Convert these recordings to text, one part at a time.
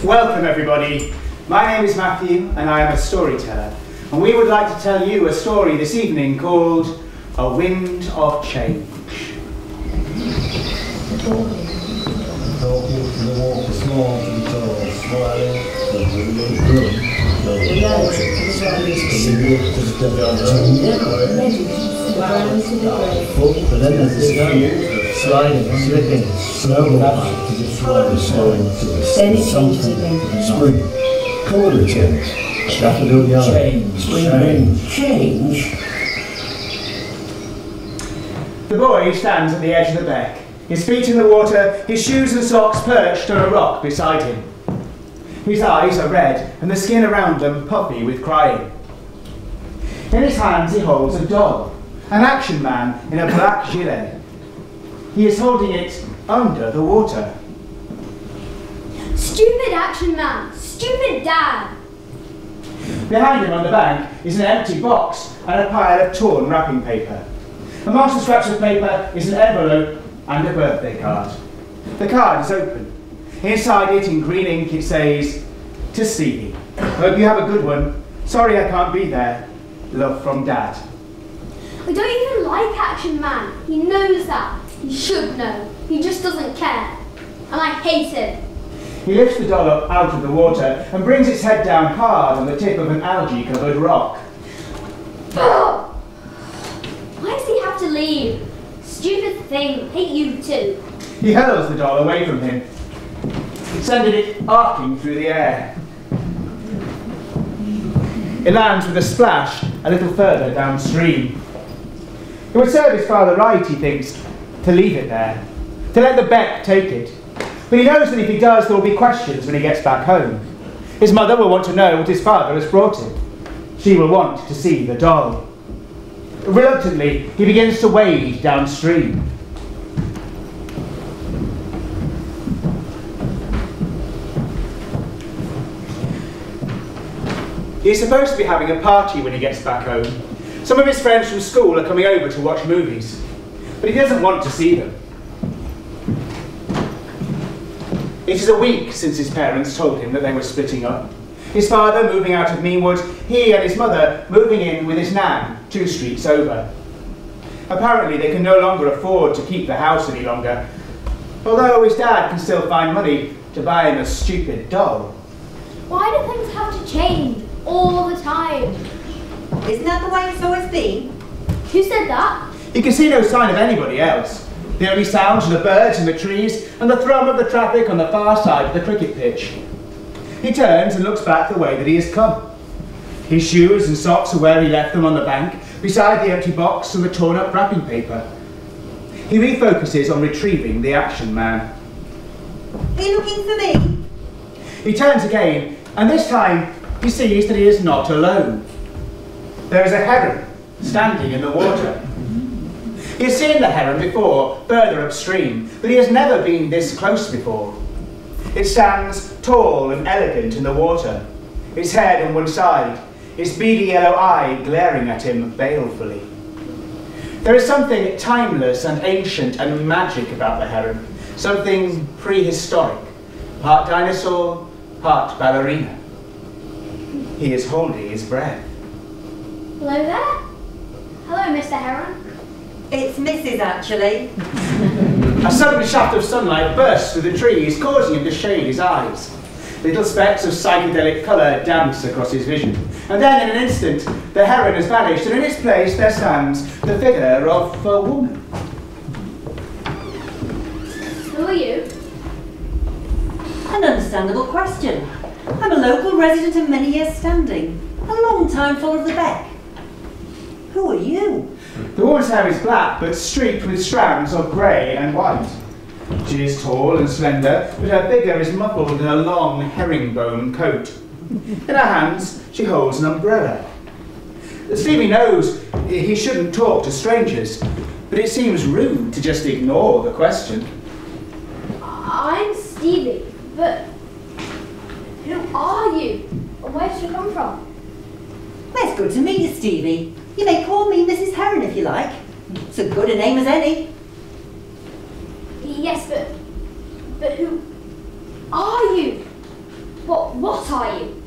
Welcome everybody. My name is Matthew and I am a storyteller. And we would like to tell you a story this evening called A Wind of Change. Sliding, slipping, snowballing to the flow, slowing to the something, spring, colour change, daffodil yellow, change. The boy stands at the edge of the beck, his feet in the water, his shoes and socks perched on a rock beside him. His eyes are red and the skin around them puffy with crying. In his hands he holds a doll, an action man in a black gilet. He is holding it under the water. Stupid action man! Stupid dad! Behind him on the bank is an empty box and a pile of torn wrapping paper. Amongst the scraps of paper is an envelope and a birthday card. The card is open. Inside it, in green ink, it says, "To Stevie. Hope you have a good one. Sorry I can't be there. Love from Dad." I don't even like Action Man. He knows that. He should know. He just doesn't care. And I hate him. He lifts the doll up out of the water and brings its head down hard on the tip of an algae-covered rock. Ugh! Why does he have to leave? Stupid thing. Hate you too. He hurls the doll away from him, sending it arcing through the air. It lands with a splash a little further downstream. It would serve his father right, he thinks, to leave it there, to let the beck take it. But he knows that if he does, there will be questions when he gets back home. His mother will want to know what his father has brought him. She will want to see the doll. Reluctantly, he begins to wade downstream. He's supposed to be having a party when he gets back home. Some of his friends from school are coming over to watch movies, but he doesn't want to see them. It is a week since his parents told him that they were splitting up. His father moving out of Meanwood, he and his mother moving in with his nan 2 streets over. Apparently they can no longer afford to keep the house any longer, although his dad can still find money to buy him a stupid doll. Why do things have to change all the time? Isn't that the way it's always been? Who said that? He can see no sign of anybody else. The only sounds are the birds in the trees and the thrum of the traffic on the far side of the cricket pitch. He turns and looks back the way that he has come. His shoes and socks are where he left them on the bank, beside the empty box and the torn up wrapping paper. He refocuses on retrieving the action man. Are you looking for me? He turns again, and this time he sees that he is not alone. There is a heron standing in the water. He has seen the heron before, further upstream, but he has never been this close before. It stands tall and elegant in the water, its head on one side, its beady yellow eye glaring at him balefully. There is something timeless and ancient and magic about the heron, something prehistoric, part dinosaur, part ballerina. He is holding his breath. Hello there? Hello, Mr. Heron. It's Mrs. actually. A sudden shaft of sunlight bursts through the trees, causing him to shade his eyes. Little specks of psychedelic colour dance across his vision. And then, in an instant, the heron has vanished, and in its place there stands the figure of a woman. Who are you? An understandable question. I'm a local resident of many years standing. A long time full of the beck. Who are you? The woman's hair is black, but streaked with strands of grey and white. She is tall and slender, but her figure is muffled in a long herringbone coat. In her hands, she holds an umbrella. Stevie knows he shouldn't talk to strangers, but it seems rude to just ignore the question. I'm Stevie, but who are you? And where did you come from? Well, it's good to meet you, Stevie. You may call me Mrs. Heron if you like. It's as good a name as any. Yes, but But who are you? What are you?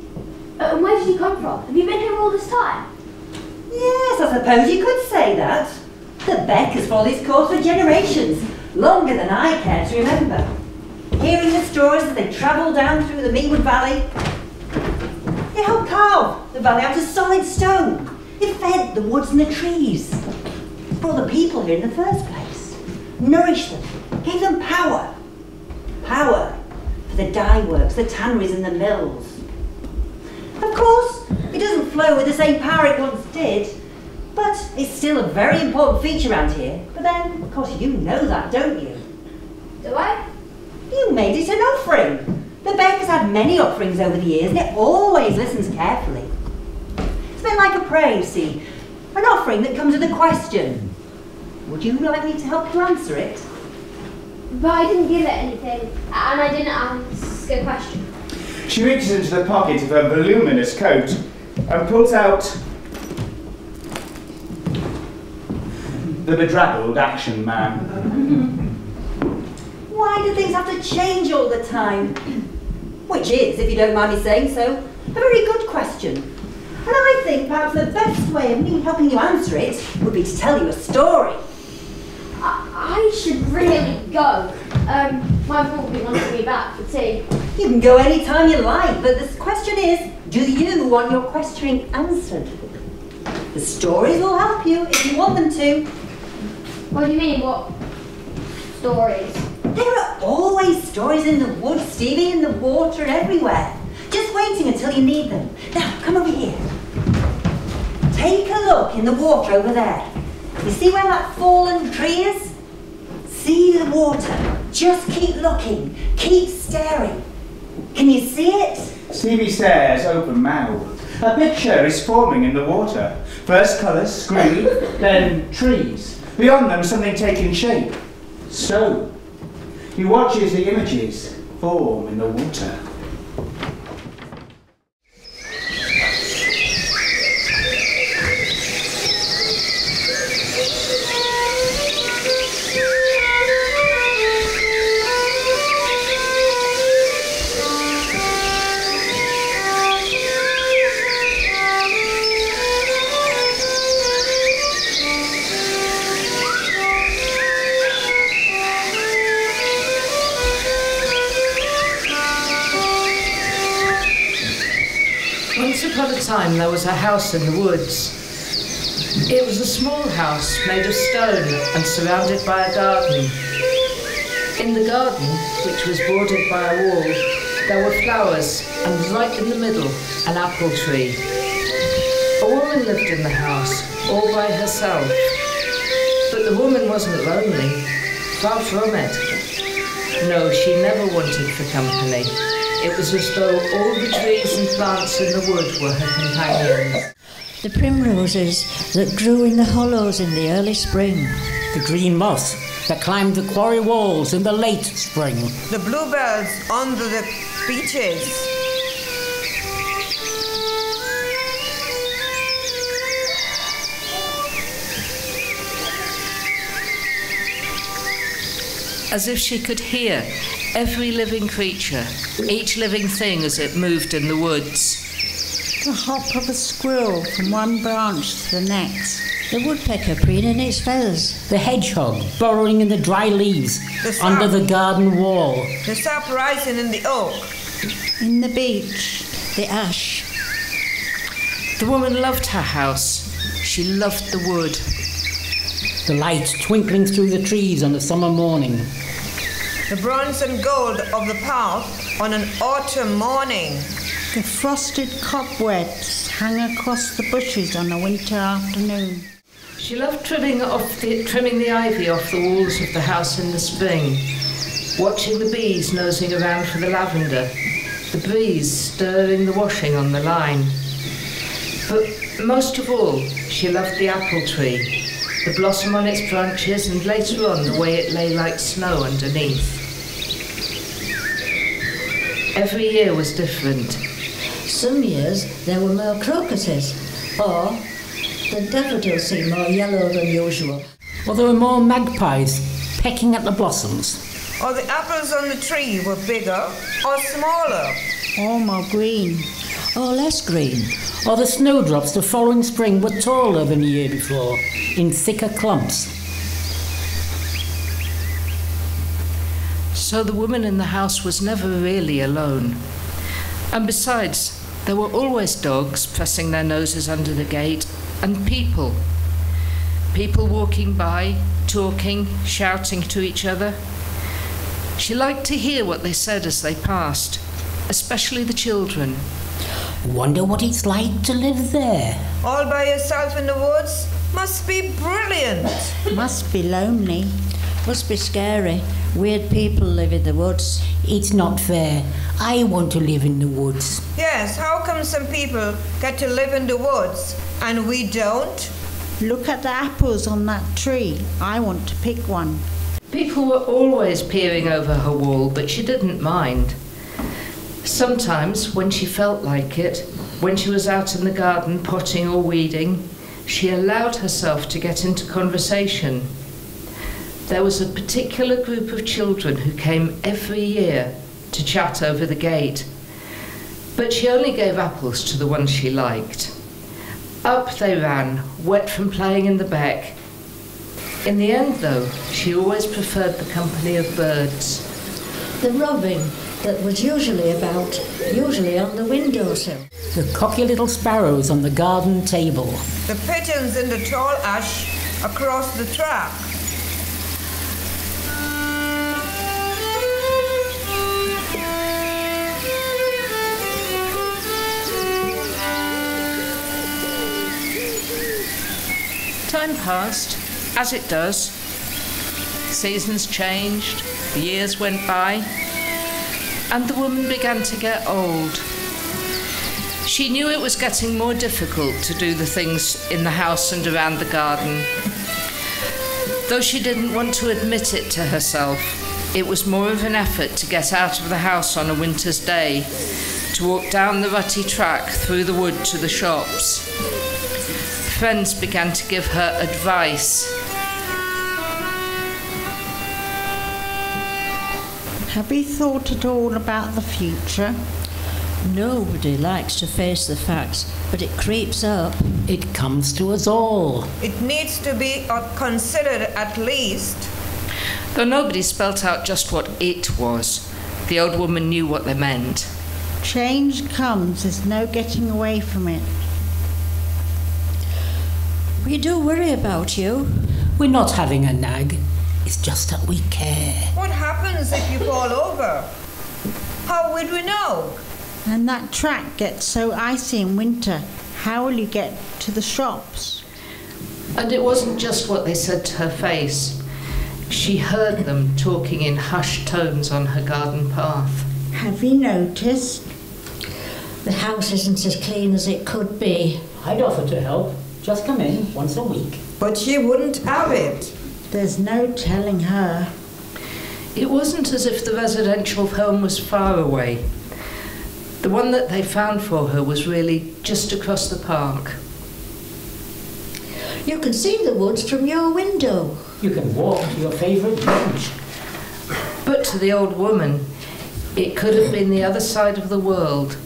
And where did you come from? Have you been here all this time? Yes, I suppose you could say that. The Beck has followed its course for generations, longer than I care to remember. Hearing the stories as they travelled down through the Meanwood Valley. It helped carve the valley out of solid stone. It fed the woods and the trees. It brought the people here in the first place. Nourished them, gave them power. Power for the dye works, the tanneries and the mills. Of course, it doesn't flow with the same power it once did, but it's still a very important feature around here. But then, of course, you know that, don't you? Do I? You made it an offering. The Beck has had many offerings over the years, and it always listens carefully. It's a bit like a prayer, you see. An offering that comes with a question. Would you like me to help you answer it? But I didn't give it anything, and I didn't ask a question. She reaches into the pocket of her voluminous coat and pulls out the bedraggled action man. Why do things have to change all the time? Which is, if you don't mind me saying so, a very good question. And I think perhaps the best way of me helping you answer it would be to tell you a story. I should really go. My mum will be wanting me back for tea. You can go any time you like, but the question is, do you want your question answered? The stories will help you if you want them to. What do you mean, what stories? There are always stories in the woods, Stevie, in the water and everywhere. Just waiting until you need them. Now, come over here. Take a look in the water over there. You see where that fallen tree is? See the water. Just keep looking. Keep staring. Can you see it? Stevie stares open-mouthed. A picture is forming in the water. First colours, green, then trees. Beyond them, something taking shape. Stone. He watches the images form in the water. Once upon a time there was a house in the woods. It was a small house made of stone and surrounded by a garden. In the garden, which was bordered by a wall, there were flowers and right in the middle, an apple tree. A woman lived in the house, all by herself. But the woman wasn't lonely, far from it. No, she never wanted for company. It was as though all the trees and plants in the wood were her companions. The primroses that grew in the hollows in the early spring. The green moss that climbed the quarry walls in the late spring. The bluebells under the beeches. As if she could hear every living creature, each living thing as it moved in the woods. The hop of a squirrel from one branch to the next. The woodpecker preening its feathers. The hedgehog burrowing in the dry leaves under the garden wall. The sap rising in the oak. In the beech, the ash. The woman loved her house. She loved the wood. The light twinkling through the trees on a summer morning. The bronze and gold of the path on an autumn morning. The frosted cobwebs hang across the bushes on a winter afternoon. She loved trimming the ivy off the walls of the house in the spring, watching the bees nosing around for the lavender, the breeze stirring the washing on the line. But most of all, she loved the apple tree, the blossom on its branches, and later on the way it lay like snow underneath. Every year was different. Some years there were more crocuses, or the daffodils seemed more yellow than usual. Or there were more magpies pecking at the blossoms. or the apples on the tree were bigger or smaller? Or more green. Or less green. Or the snowdrops the following spring were taller than the year before, in thicker clumps. So the woman in the house was never really alone. And besides, there were always dogs pressing their noses under the gate, and people. People walking by, talking, shouting to each other. She liked to hear what they said as they passed, especially the children. Wonder what it's like to live there. All by yourself in the woods? Must be brilliant. Must be lonely. Must be scary. Weird people live in the woods. It's not fair. I want to live in the woods. Yes, how come some people get to live in the woods and we don't? Look at the apples on that tree. I want to pick one. People were always peering over her wall, but she didn't mind. Sometimes, when she felt like it, when she was out in the garden potting or weeding, she allowed herself to get into conversation. There was a particular group of children who came every year to chat over the gate, but she only gave apples to the ones she liked. Up they ran, wet from playing in the beck. In the end, though, she always preferred the company of birds. The robin that was usually on the windowsill. The cocky little sparrows on the garden table. The pigeons in the tall ash across the track. Time passed, as it does. Seasons changed, years went by, and the woman began to get old. She knew it was getting more difficult to do the things in the house and around the garden. Though she didn't want to admit it to herself, it was more of an effort to get out of the house on a winter's day, to walk down the rutty track through the wood to the shops. Friends began to give her advice. Have you thought at all about the future? Nobody likes to face the facts, but it creeps up. It comes to us all. It needs to be considered at least. Though nobody spelt out just what it was, the old woman knew what they meant. Change comes, there's no getting away from it. We do worry about you. We're not having a nag. It's just that we care. What happens if you fall over? How would we know? And that track gets so icy in winter. How will you get to the shops? And it wasn't just what they said to her face. She heard them talking in hushed tones on her garden path. Have you noticed? The house isn't as clean as it could be. I'd offer to help. Just come in once a week. But she wouldn't have it. There's no telling her. It wasn't as if the residential home was far away. The one that they found for her was really just across the park. You can see the woods from your window. You can walk to your favourite bench. But to the old woman, it could have been the other side of the world.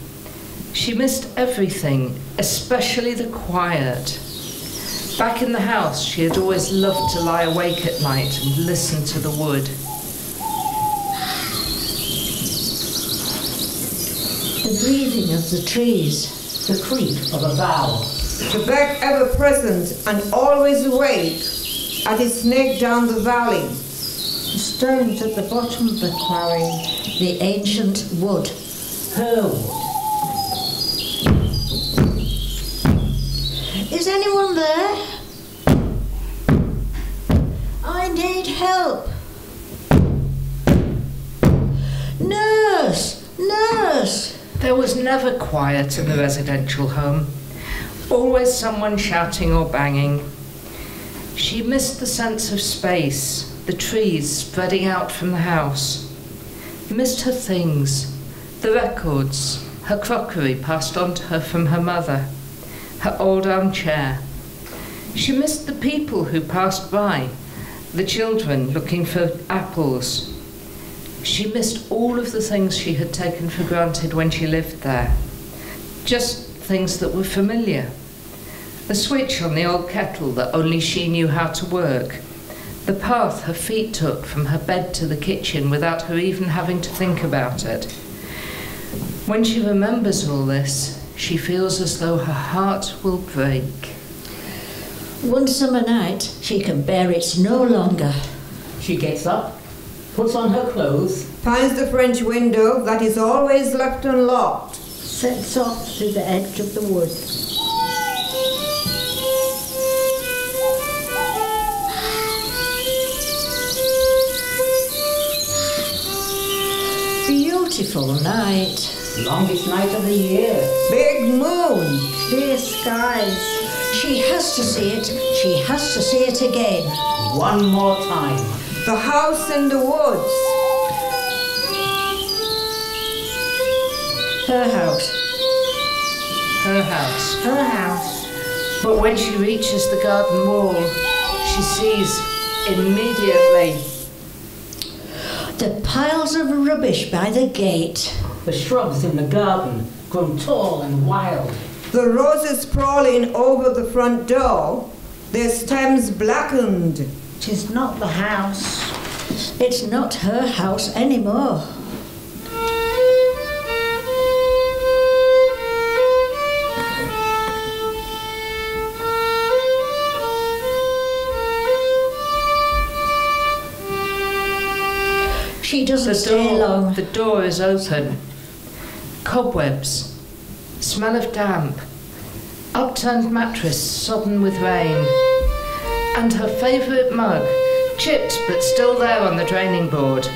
She missed everything, especially the quiet. Back in the house, she had always loved to lie awake at night and listen to the wood. The breathing of the trees. The creak of a bough. The beck ever present and always awake as it snaked down the valley. The stones at the bottom of the quarry. The ancient wood. Her wood. Is anyone there? I need help. Nurse! Nurse! There was never quiet in the residential home. Always someone shouting or banging. She missed the sense of space, the trees spreading out from the house. Missed her things, the records, her crockery passed on to her from her mother, her old armchair. She missed the people who passed by, the children looking for apples. She missed all of the things she had taken for granted when she lived there. Just things that were familiar. The switch on the old kettle that only she knew how to work. The path her feet took from her bed to the kitchen without her even having to think about it. When she remembers all this, she feels as though her heart will break. One summer night, she can bear it no longer. She gets up, puts on her clothes, Finds the French window that is always left unlocked. Sets off to the edge of the wood. Beautiful night. longest night of the year. Big moon. Clear skies. She has to see it. She has to see it again. One more time. The house in the woods. Her house. Her house. Her house. But when she reaches the garden wall, she sees immediately the piles of rubbish by the gate. The shrubs in the garden grown tall and wild. The roses sprawling over the front door, their stems blackened. 'Tis not the house. It's not her house anymore. She doesn't stay long. The door is open. Cobwebs, smell of damp, upturned mattress sodden with rain, and her favourite mug, chipped but still there on the draining board.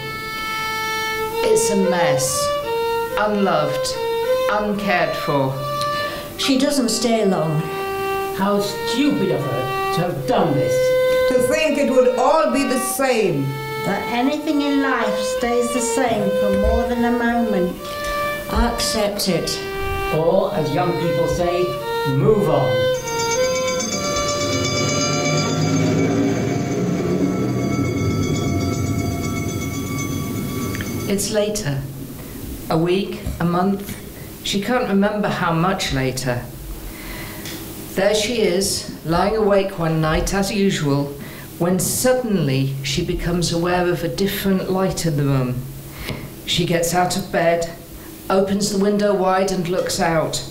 It's a mess, unloved, uncared for. She doesn't stay long. How stupid of her to have done this. To think it would all be the same. That anything in life stays the same for more than a moment. Accept it. Or, as young people say, move on. It's later. A week, a month. She can't remember how much later. There she is, lying awake one night as usual, when suddenly she becomes aware of a different light in the room. She gets out of bed, opens the window wide and looks out.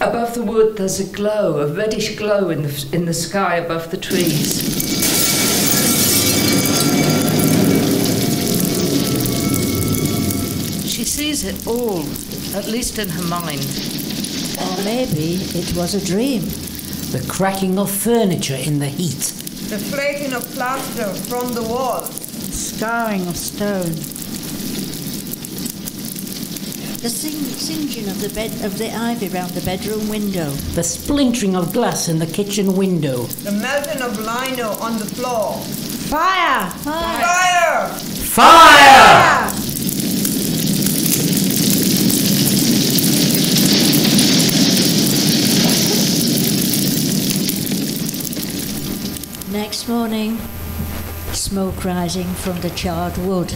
Above the wood there's a glow, a reddish glow in the sky above the trees. She sees it all, at least in her mind. Or maybe it was a dream. The cracking of furniture in the heat. The flaking of plaster from the wall. Scarring of stone. The singeing of the ivy round the bedroom window. The splintering of glass in the kitchen window. The melting of lino on the floor. Fire! Fire! Fire! Next morning, smoke rising from the charred wood.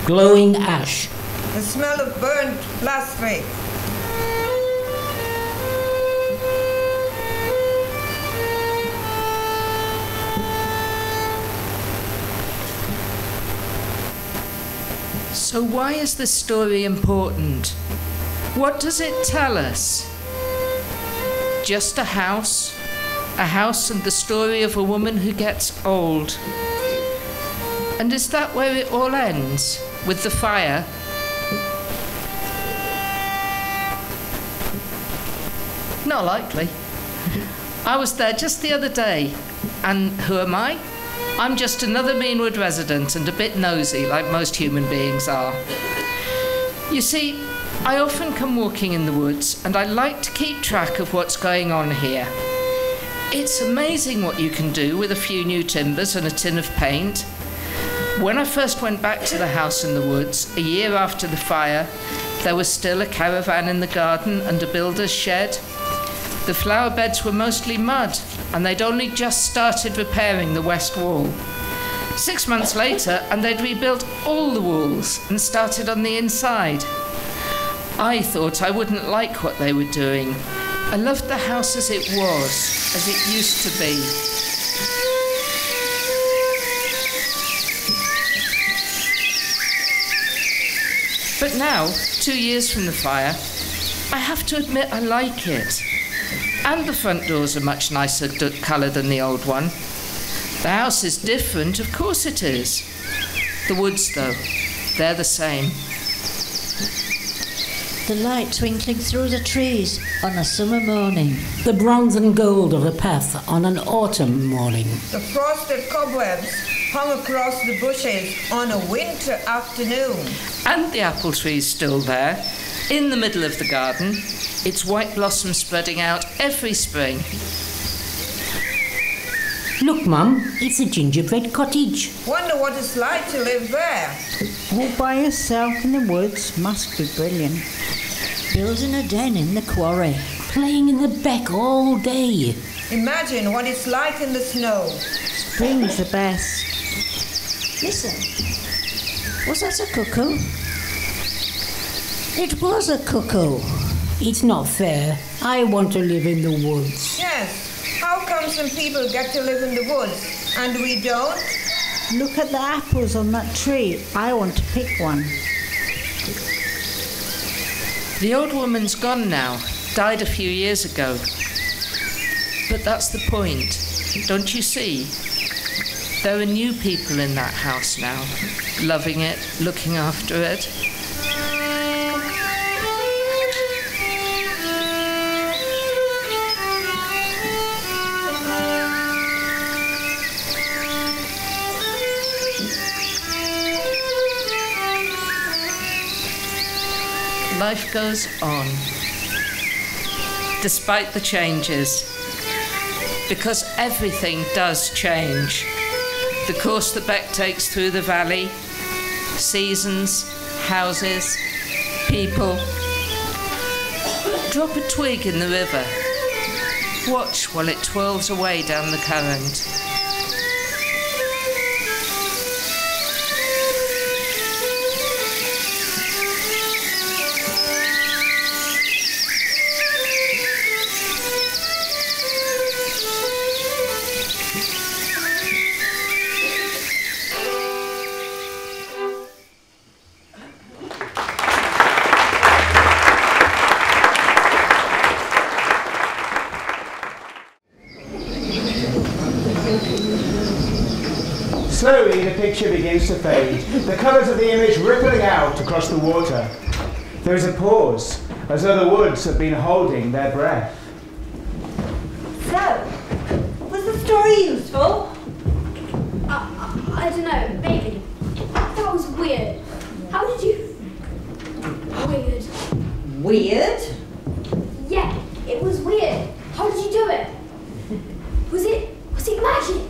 Glowing ash. The smell of burnt plastic. So why is this story important? What does it tell us? Just a house and the story of a woman who gets old. And is that where it all ends? With the fire? Not likely. I was there just the other day, and who am I? I'm just another Meanwood resident and a bit nosy, like most human beings are. You see, I often come walking in the woods, and I like to keep track of what's going on here. It's amazing what you can do with a few new timbers and a tin of paint. When I first went back to the house in the woods, a year after the fire, there was still a caravan in the garden and a builder's shed. The flower beds were mostly mud, and they'd only just started repairing the west wall. 6 months later, and they'd rebuilt all the walls and started on the inside. I thought I wouldn't like what they were doing. I loved the house as it was, as it used to be. But now, 2 years from the fire, I have to admit I like it. And the front doors are much nicer colour than the old one. The house is different, of course it is. The woods, though, they're the same. The light twinkling through the trees on a summer morning. The bronze and gold of the path on an autumn morning. The frosted cobwebs hung across the bushes on a winter afternoon. And the apple tree's still there, in the middle of the garden, its white blossom spreading out every spring. Look, Mum, it's a gingerbread cottage. Wonder what it's like to live there. All by yourself in the woods must be brilliant. Building a den in the quarry. Playing in the beck all day. Imagine what it's like in the snow. Spring's the best. Listen, was that a cuckoo? It was a cuckoo. It's not fair. I want to live in the woods. Yes. How come some people get to live in the woods and we don't? Look at the apples on that tree. I want to pick one. The old woman's gone now, died a few years ago. But that's the point, don't you see? There are new people in that house now, loving it, looking after it. Life goes on, despite the changes, because everything does change. The course the beck takes through the valley, seasons, houses, people. Drop a twig in the river. Watch while it twirls away down the current. Slowly, the picture begins to fade, the colours of the image rippling out across the water. There is a pause, as though the woods have been holding their breath. So, was the story useful? I don't know, maybe. That was weird. How did you... Weird. Weird? Yeah, it was weird. How did you do it? Was it magic?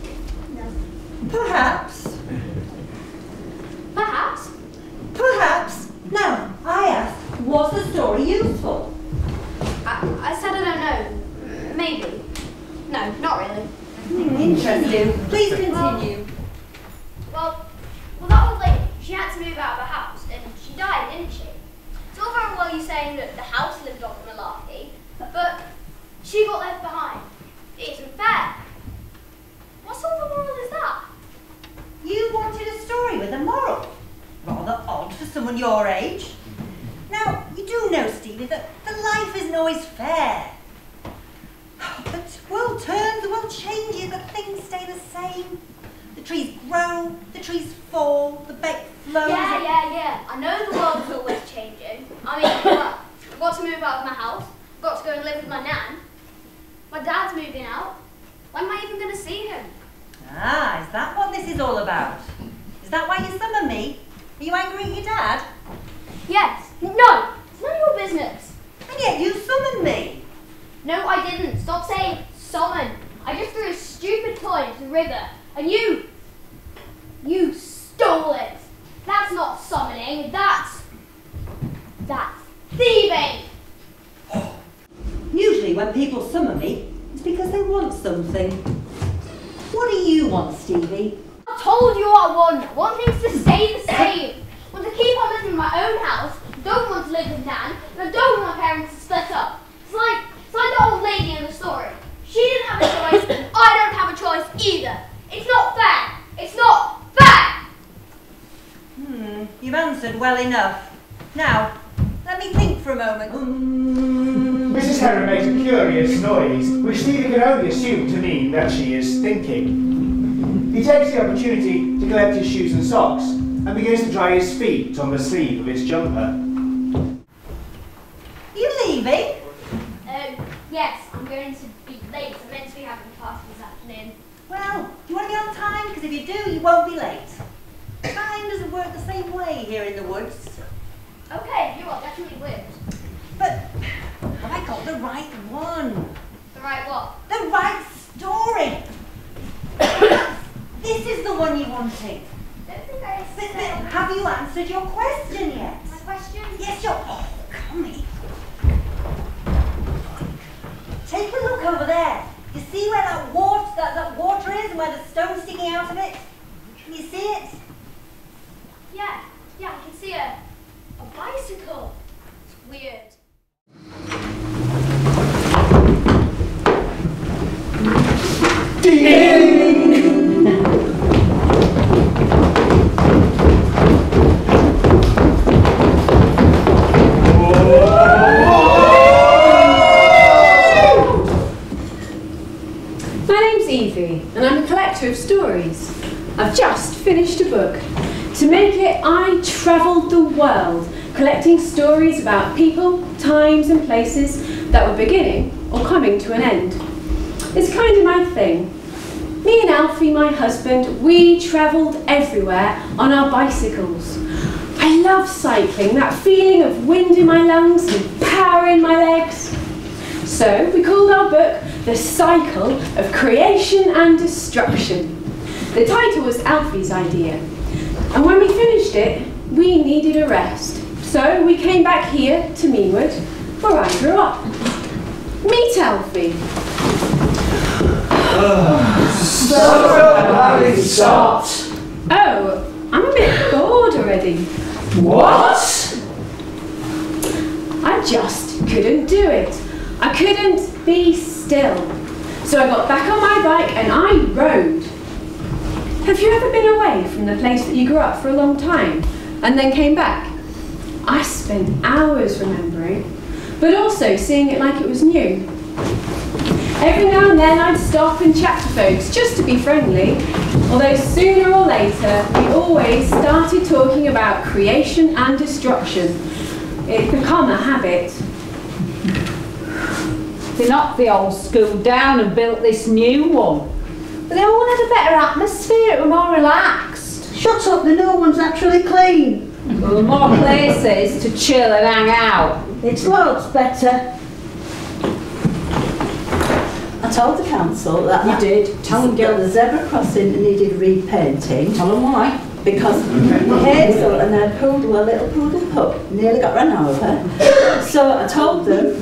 Perhaps. Perhaps. Perhaps. No, I asked, was the story useful? I said I don't know. Maybe. No, not really. Interesting. Please continue. Well, that old lady, she had to move out of the house, and she died, didn't she? It's all very well you saying that the house lived on the malarkey, but she got left behind. It isn't fair. What sort of moral is that? You wanted a story with a moral. Rather odd for someone your age. Now, you do know, Stevie, that life isn't always fair. But the world turns, the world changes, but things stay the same. The trees grow, the trees fall, the beck flows. Yeah. I know the world is always changing. I mean, well, I've got to move out of my house. I've got to go and live with my nan. My dad's moving out. When am I even going to see him? Ah, is that what this is all about? Is that why you summon me? Are you angry at your dad? Yes. No, it's none of your business. And yet you summoned me. No, I didn't. Stop saying summon. I just threw a stupid toy into the river, and you stole it. That's not summoning. That's thieving. Usually when people summon me, it's because they want something. What do you want, Stevie? Stop told you I want things to stay the same. I want to keep on living in my own house. Don't want to live with Nan, and I don't want my parents to split up. It's like the old lady in the story. She didn't have a choice, and I don't have a choice either. It's not fair. It's not fair. You've answered well enough. Now, let me think for a moment. Mrs. Heron makes a curious noise, which Stephen can only assume to mean that she is thinking. He takes the opportunity to collect his shoes and socks, and begins to dry his feet on the sleeve of his jumper. You leaving? Yes, I'm going to be late. I'm meant to be having a party this afternoon. Well, do you want to be on time? Because if you do, you won't be late. Time doesn't work the same way here in the woods. Okay, you are definitely weird. But have I got the right one? The right what? The right story. This is the one you wanted. Don't think I But have you answered your question yet? My question? Yes, oh, come here. Take a look over there. You see where that water is and where the stone's sticking out of it? Can you see it? Yeah, I can see a bicycle. It's weird. And I'm a collector of stories. I've just finished a book. To make it, I travelled the world, collecting stories about people, times and places that were beginning or coming to an end. It's kind of my thing. Me and Alfie, my husband, we travelled everywhere on our bicycles. I love cycling, that feeling of wind in my lungs and power in my legs. So we called our book The Cycle of Creation and Destruction. The title was Alfie's idea. And when we finished it, we needed a rest. So we came back here to Meanwood, where I grew up. Meet Alfie. Oh, I'm a bit bored already. What? I just couldn't do it. I couldn't be still. So I got back on my bike and I rode. Have you ever been away from the place that you grew up for a long time and then came back? I spent hours remembering, but also seeing it like it was new. Every now and then I'd stop and chat to folks just to be friendly, although sooner or later we always started talking about creation and destruction. It'd become a habit. They knocked the old school down and built this new one. But they all had a better atmosphere, it was more relaxed. Shut up, the new one's actually clean. Well, there were more places to chill and hang out. It's loads better. I told the council that You did. Tell them the zebra crossing needed repainting. Tell them why. Because Hazel and their little poodle pup nearly got run over. So I told them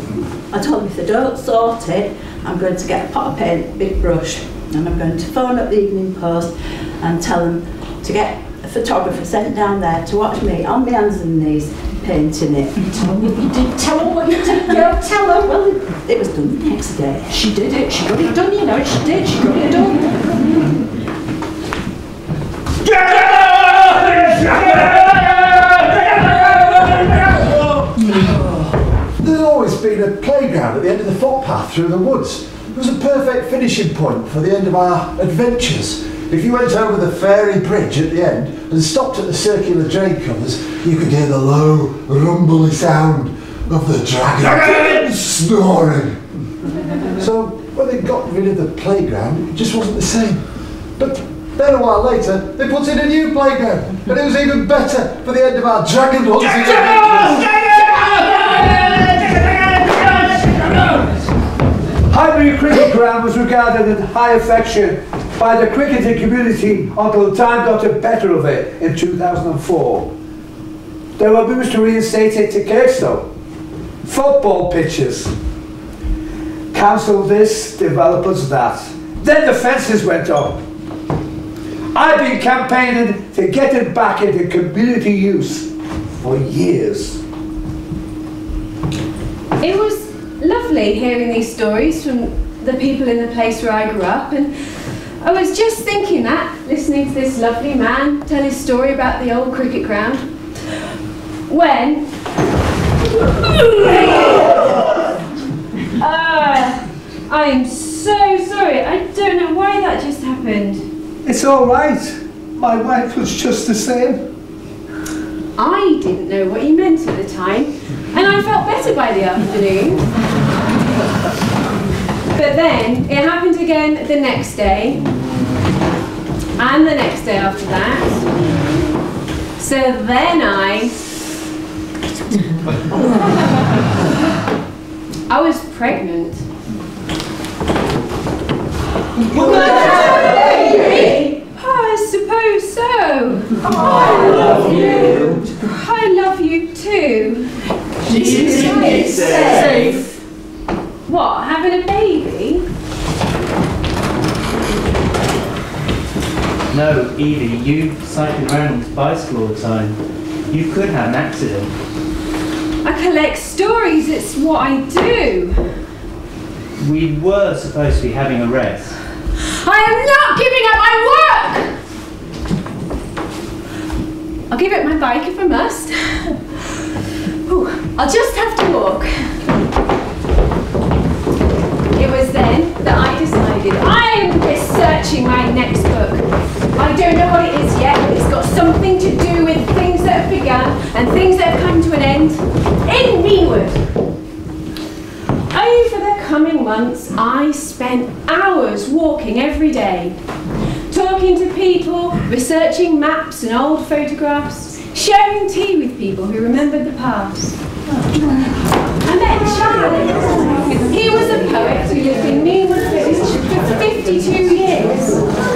if they don't sort it, I'm going to get a pot of paint, a big brush, and I'm going to phone up the Evening Post and tell them to get a photographer sent down there to watch me on my hands and knees painting it. Tell them what you did. Tell them what you did, girl. Tell them. Well, it was done the next day. She did it. She got it done, you know. She did. She got it done. There's always been a playground at the end of the footpath through the woods. It was a perfect finishing point for the end of our adventures. If you went over the fairy bridge at the end and stopped at the circular drain covers, you could hear the low, rumbly sound of the dragon snoring. So when they got rid of the playground, it just wasn't the same. But then a while later, they put in a new playground, and it was even better for the end of our dragon hunting adventures. Highbury Cricket Ground was regarded with high affection by the cricketing community until time got the better of it in 2004. There were moves to reinstate it to Kirkstone. Football pitches. Council this, developers that. Then the fences went up. I've been campaigning to get it back into community use for years. It was lovely hearing these stories from the people in the place where I grew up, and I was just thinking that, listening to this lovely man tell his story about the old cricket ground, when I'm so sorry, I don't know why that just happened. It's all right. My wife was just the same. I didn't know what he meant at the time, and I felt better by the afternoon. But then it happened again the next day, and the next day after that. So then I was pregnant. I suppose so. I love you. I love you too. It's safe. What, having a baby? No, Evie, you cycle around with a bicycle all the time. You could have an accident. I collect stories, it's what I do. We were supposed to be having a rest. I am not giving up my work! I'll give it my bike if I must. Ooh, I'll just have to walk. It was then that I decided I'm researching my next book. I don't know what it is yet, but it's got something to do with things that have begun and things that have come to an end in Meanwood. Over the coming months, I spent hours walking every day, talking to people, researching maps and old photographs, sharing tea with people who remembered the past. I met Charlie. He was a poet who lived in Meanwood for 52 years.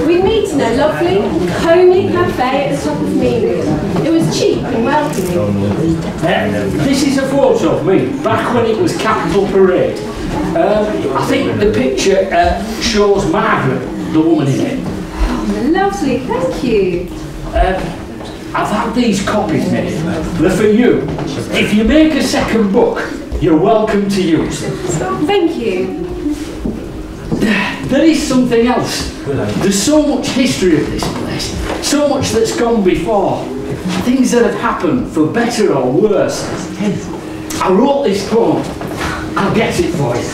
We'd meet in a lovely, homely cafe at the top of Meanwood. It was cheap and welcoming. This is a photo of me, back when it was Capitol Parade. I think the picture shows Margaret, the woman in it. Oh, lovely, thank you. I've had these copies made. They're for you. If you make a second book, you're welcome to use them. Thank you. There is something else. There's so much history of this place, so much that's gone before, things that have happened for better or worse. I wrote this poem. I'll get it for you.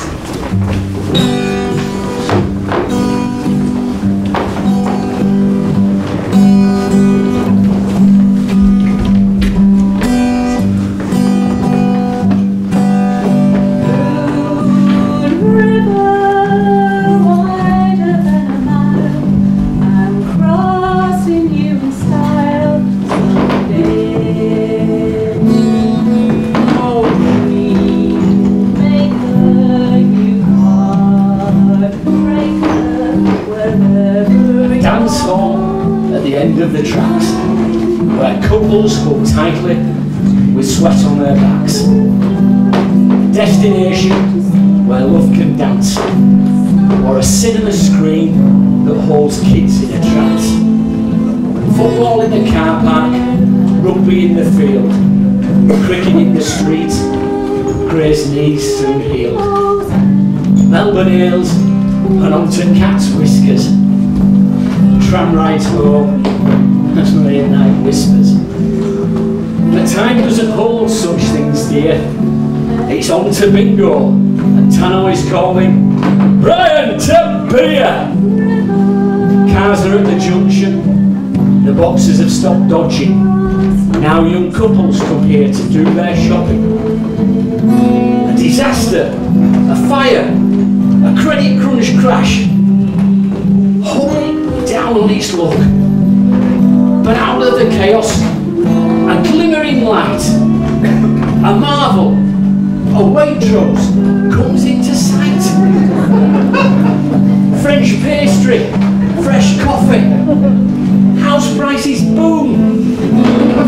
Of the tracks, where couples hug tightly with sweat on their backs. Destination where love can dance, or a cinema screen that holds kids in a trance. Football in the car park, rugby in the field, cricket in the street, Gray's knees soon healed. Melbourne ales and Upton cat's whiskers, tram rides home as late night whispers. But time doesn't hold such things, dear. It's on to bingo, and Tannoy's calling, Brian to beer! Cars are at the junction, the boxers have stopped dodging. Now young couples come here to do their shopping. A disaster, a fire, a credit crunch crash. Hope down on its luck. But out of the chaos, a glimmering light, a marvel, a Waitrose comes into sight. French pastry, fresh coffee, house prices boom.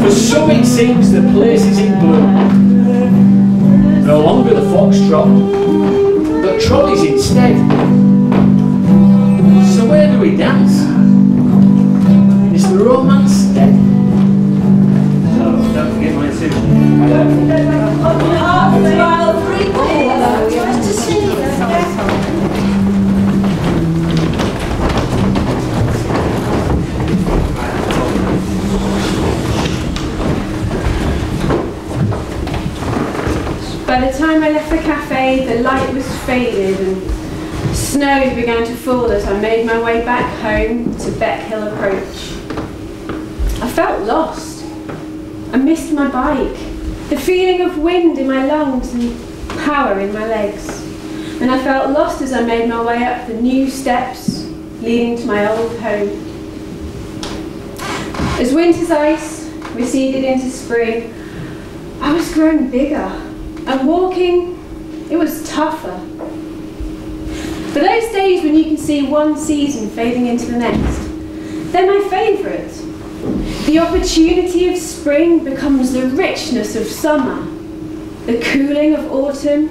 For some it seems the place is in bloom. No longer the foxtrot, but trolleys instead. So where do we dance? romance dead. Oh, don't forget my soup. Nice to see you. By the time I left the cafe, the light was faded and snow began to fall as I made my way back home to Beckhill Approach. I felt lost. I missed my bike, the feeling of wind in my lungs and power in my legs. And I felt lost as I made my way up the new steps leading to my old home. As winter's ice receded into spring, I was growing bigger. And walking, it was tougher. But those days when you can see one season fading into the next, they're my favourite. The opportunity of spring becomes the richness of summer, the cooling of autumn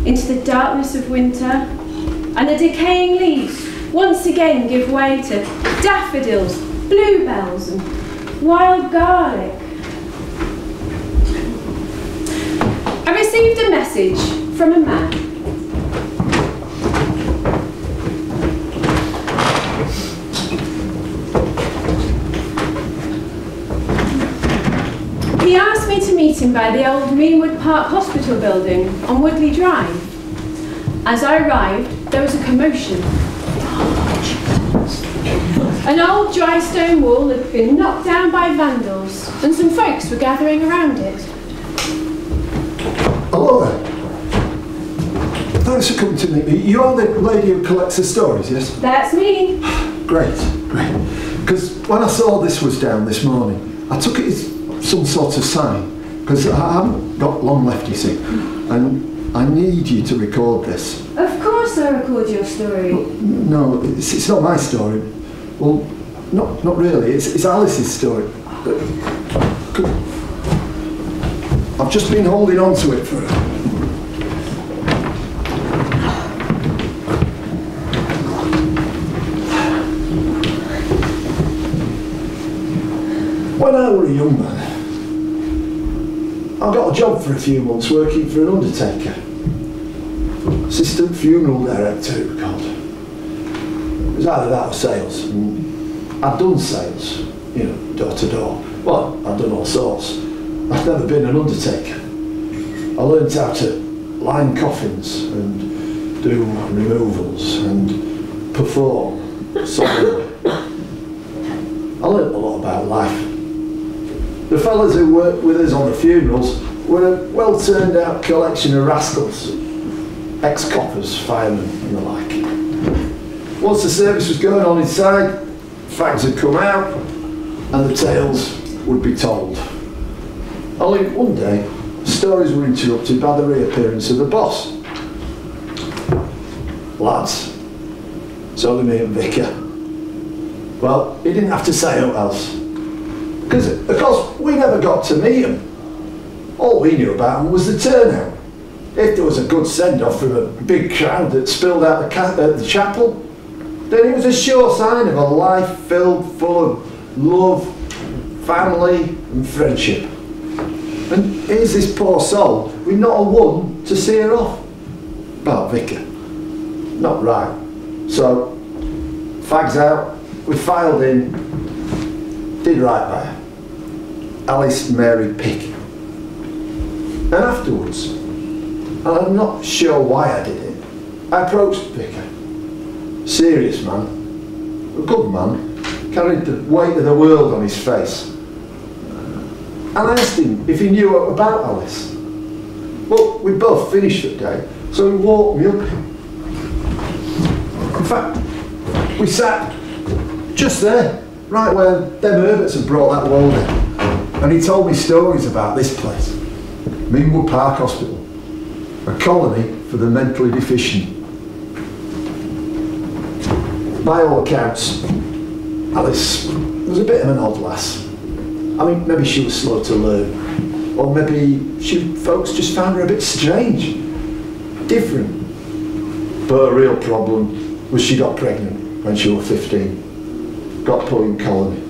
into the darkness of winter, and the decaying leaves once again give way to daffodils, bluebells, and wild garlic. I received a message from a man. He asked me to meet him by the old Meanwood Park Hospital building on Woodley Drive. As I arrived, there was a commotion. An old dry stone wall had been knocked down by vandals, and some folks were gathering around it. Hello there. Thanks for coming to meet me. You're the lady who collects the stories, yes? That's me. Great, great. Because when I saw this was down this morning, I took it as some sort of sign. Because I haven't got long left, you see. And I need you to record this. Of course I record your story. Well, no, it's not my story. Well, not really. It's Alice's story. I've just been holding on to it for her. When I was a young man, I got a job for a few months working for an undertaker. Assistant funeral director, it was called. It was either that or sales. And I'd done sales, you know, door to door. Well, I'd done all sorts. I've never been an undertaker. I learned how to line coffins and do removals and perform solemnly. I learned a lot about life. The fellas who worked with us on the funerals were a well-turned-out collection of rascals, ex-coppers, firemen and the like. Once the service was going on inside, fags would come out and the tales would be told. Only one day, stories were interrupted by the reappearance of the boss. Lads, it's only me and Vicar. Well, he didn't have to say what else. Because, of course, we never got to meet him. All we knew about him was the turnout. If there was a good send-off from a big crowd that spilled out the chapel, then it was a sure sign of a life filled full of love, family and friendship. And here's this poor soul with not a one to see her off. Well, Vicar. Not right. So, fags out, we filed in, did right by her. Alice Mary Pick. And afterwards, and I'm not sure why I did it, I approached Vicar. Serious man, a good man, carried the weight of the world on his face. And I asked him if he knew about Alice. Well, we both finished that day, so he walked me up. In fact, we sat just there, right where them Herberts had brought that wall in. And he told me stories about this place, Meanwood Park Hospital, a colony for the mentally deficient. By all accounts, Alice was a bit of an odd lass. I mean, maybe she was slow to learn, or maybe folks just found her a bit strange, different. But her real problem was she got pregnant when she was 15, got put in colony.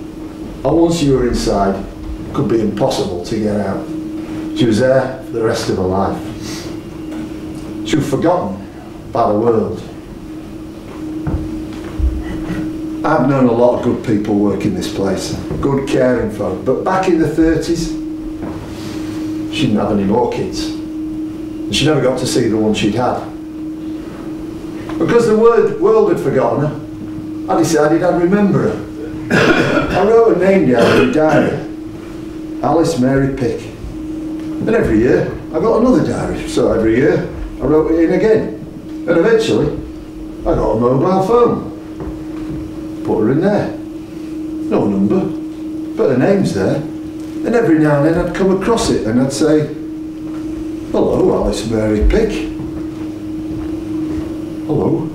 And once you were inside, it could be impossible to get out. She was there for the rest of her life. She was forgotten by the world. I've known a lot of good people working this place, good caring folk, but back in the 30s, she didn't have any more kids. And she never got to see the one she'd had. Because the world had forgotten her, I decided I'd remember her. I wrote her name down in a diary, Alice Mary Pick. And every year I got another diary, so every year I wrote it in again. And eventually I got a mobile phone. Put her in there. No number, but her name's there. And every now and then I'd come across it and I'd say, "Hello, Alice Mary Pick." Hello.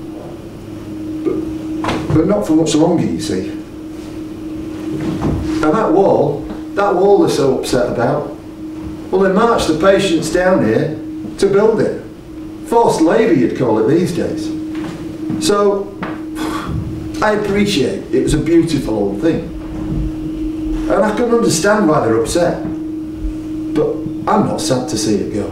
But not for much longer, you see. And that wall they're so upset about, well, they marched the patients down here to build it. Forced labour, you'd call it these days. So, I appreciate it was a beautiful old thing. And I can understand why they're upset. But I'm not sad to see it go.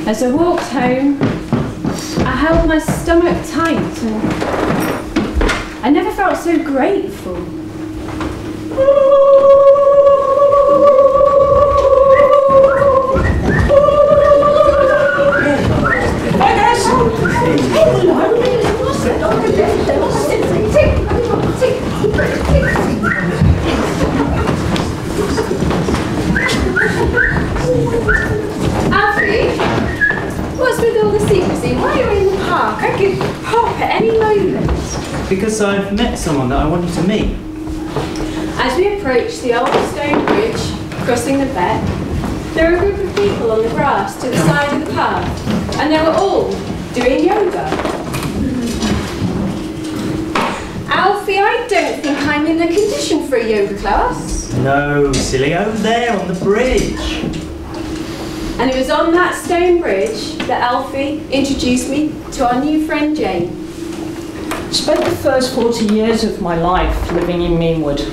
As I walked home, I held my stomach tight and I never felt so grateful. Alfie, what's with all the secrecy? Why are you in the park? I could pop at any moment. Because I've met someone that I wanted to meet. As we approached the old stone bridge crossing the beck, there were a group of people on the grass to the side of the path, and they were all doing yoga. Alfie, I don't think I'm in the condition for a yoga class. No, silly, over there on the bridge. And it was on that stone bridge that Alfie introduced me to our new friend Jane. I spent the first 40 years of my life living in Meanwood.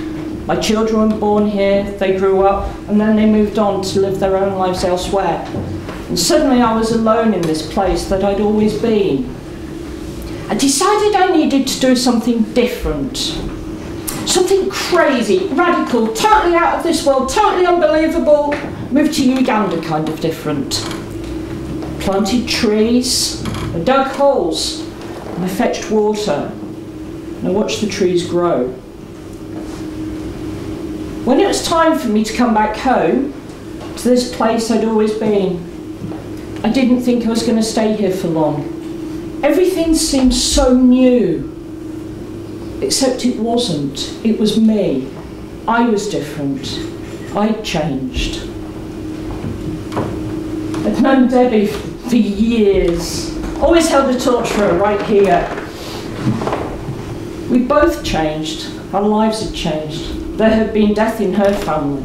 My children were born here, they grew up, and then they moved on to live their own lives elsewhere. And suddenly I was alone in this place that I'd always been. I decided I needed to do something different. Something crazy, radical, totally out of this world, totally unbelievable. Moved to Uganda kind of different. Planted trees, I dug holes, and I fetched water, and I watched the trees grow. When it was time for me to come back home, to this place I'd always been, I didn't think I was going to stay here for long. Everything seemed so new, except it wasn't. It was me. I was different. I'd changed. I'd known Debbie for years, always held a torch for her right here. We both changed, our lives had changed. There had been death in her family.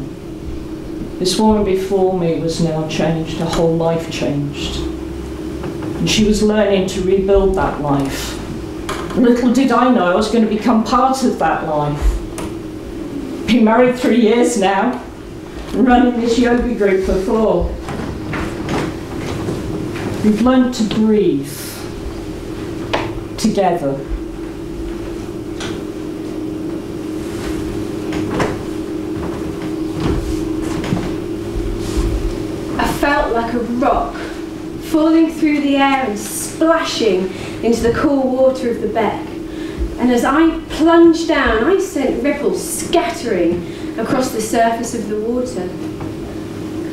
This woman before me was now changed, her whole life changed. And she was learning to rebuild that life. Little did I know I was going to become part of that life. Been married 3 years now, and running this yoga group for 4. We've learned to breathe together. I felt like a rock falling through the air and splashing into the cool water of the beck. And as I plunged down, I sent ripples scattering across the surface of the water.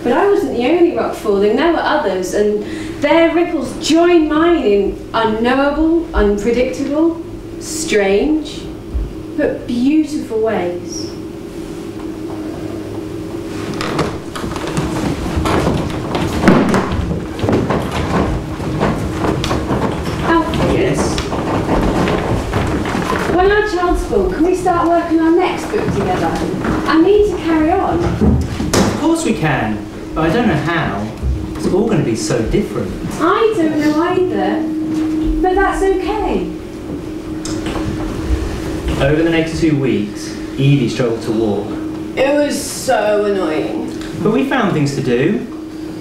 But I wasn't the only rock falling, there were others, and their ripples joined mine in unknowable, unpredictable, strange, but beautiful ways. I miss. When our child's full, can we start working on our next book together? I need to carry on. Of course we can, but I don't know how. It's all going to be so different. I don't know either, but that's okay. Over the next 2 weeks, Evie struggled to walk. It was so annoying. But we found things to do.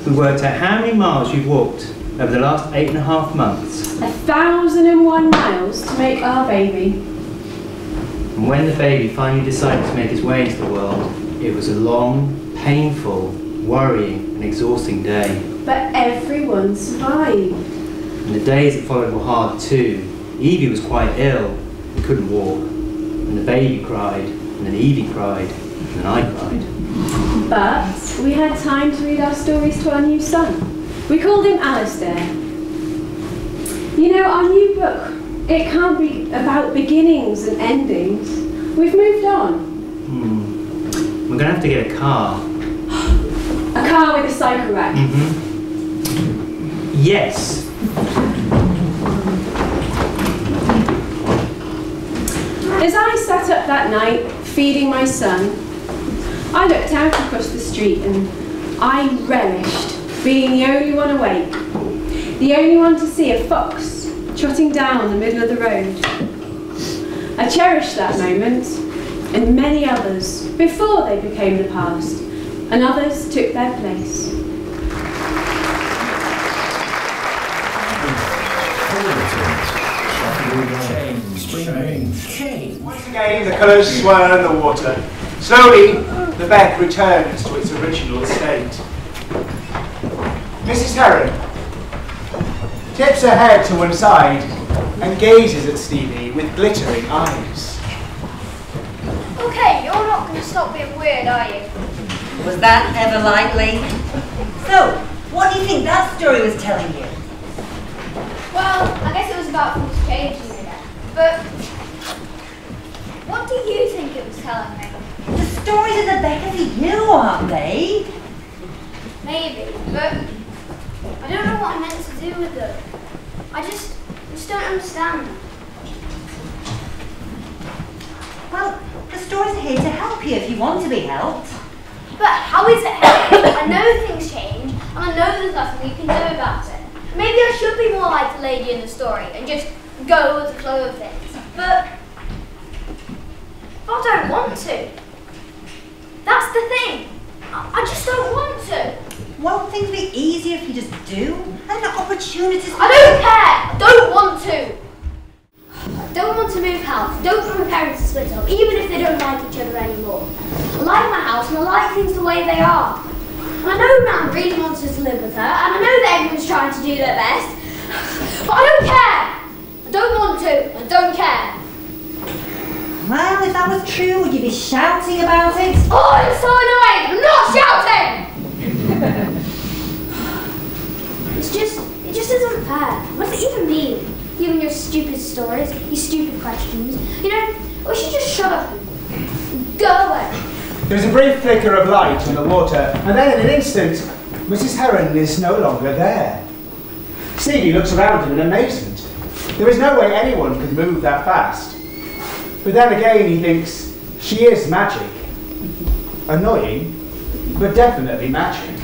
We worked out how many miles you've walked over the last 8.5 months. 1,001 miles to make our baby. And when the baby finally decided to make his way into the world, it was a long, painful, worrying and exhausting day. But everyone survived. And the days that followed were hard too. Evie was quite ill and couldn't walk. And the baby cried, and then Evie cried, and then I cried. But we had time to read our stories to our new son. We called him Alistair. You know, our new book, it can't be about beginnings and endings. We've moved on. We're going to have to get a car. A car with a cycle rack. Yes. As I sat up that night, feeding my son, I looked out across the street and I relished being the only one awake, the only one to see a fox trotting down the middle of the road. I cherished that moment and many others before they became the past and others took their place. Change. Once again, the colours swirl in the water. Slowly, the beck returns to its original state. Mrs. Heron tips her head to one side and gazes at Stevie with glittering eyes. Okay, you're not going to stop being weird, are you? Was that ever likely? So, what do you think that story was telling you? Well, I guess it was about things changing again. But what do you think it was telling me? The stories are the better for you, aren't they? Maybe, but I don't know what I'm meant to do with them. I just don't understand. Well, the stories are here to help you if you want to be helped. But how is it helping? I know things change, and I know there's nothing you can do about it. Maybe I should be more like the lady in the story and just go with the flow of things. But I don't want to. That's the thing. I just don't want to. Won't things be easier if you just do? And the opportunities... I don't care. I don't want to. I don't want to move house. I don't want my parents to split up, even if they don't like each other anymore. I like my house and I like things the way they are. And I know Nan really wants us to live with her, and I know that everyone's trying to do their best. But I don't care. I don't want to. I don't care. Well, if that was true, would you be shouting about it? Oh, it's so annoying! I'm not shouting! It just isn't fair. What does it even mean? You and your stupid stories, your stupid questions. You know, we should just shut up and go away. There's a brief flicker of light in the water, and then in an instant, Mrs. Heron is no longer there. Stevie looks around him in amazement. There is no way anyone could move that fast. But then again, he thinks, she is magic. Annoying, but definitely magic.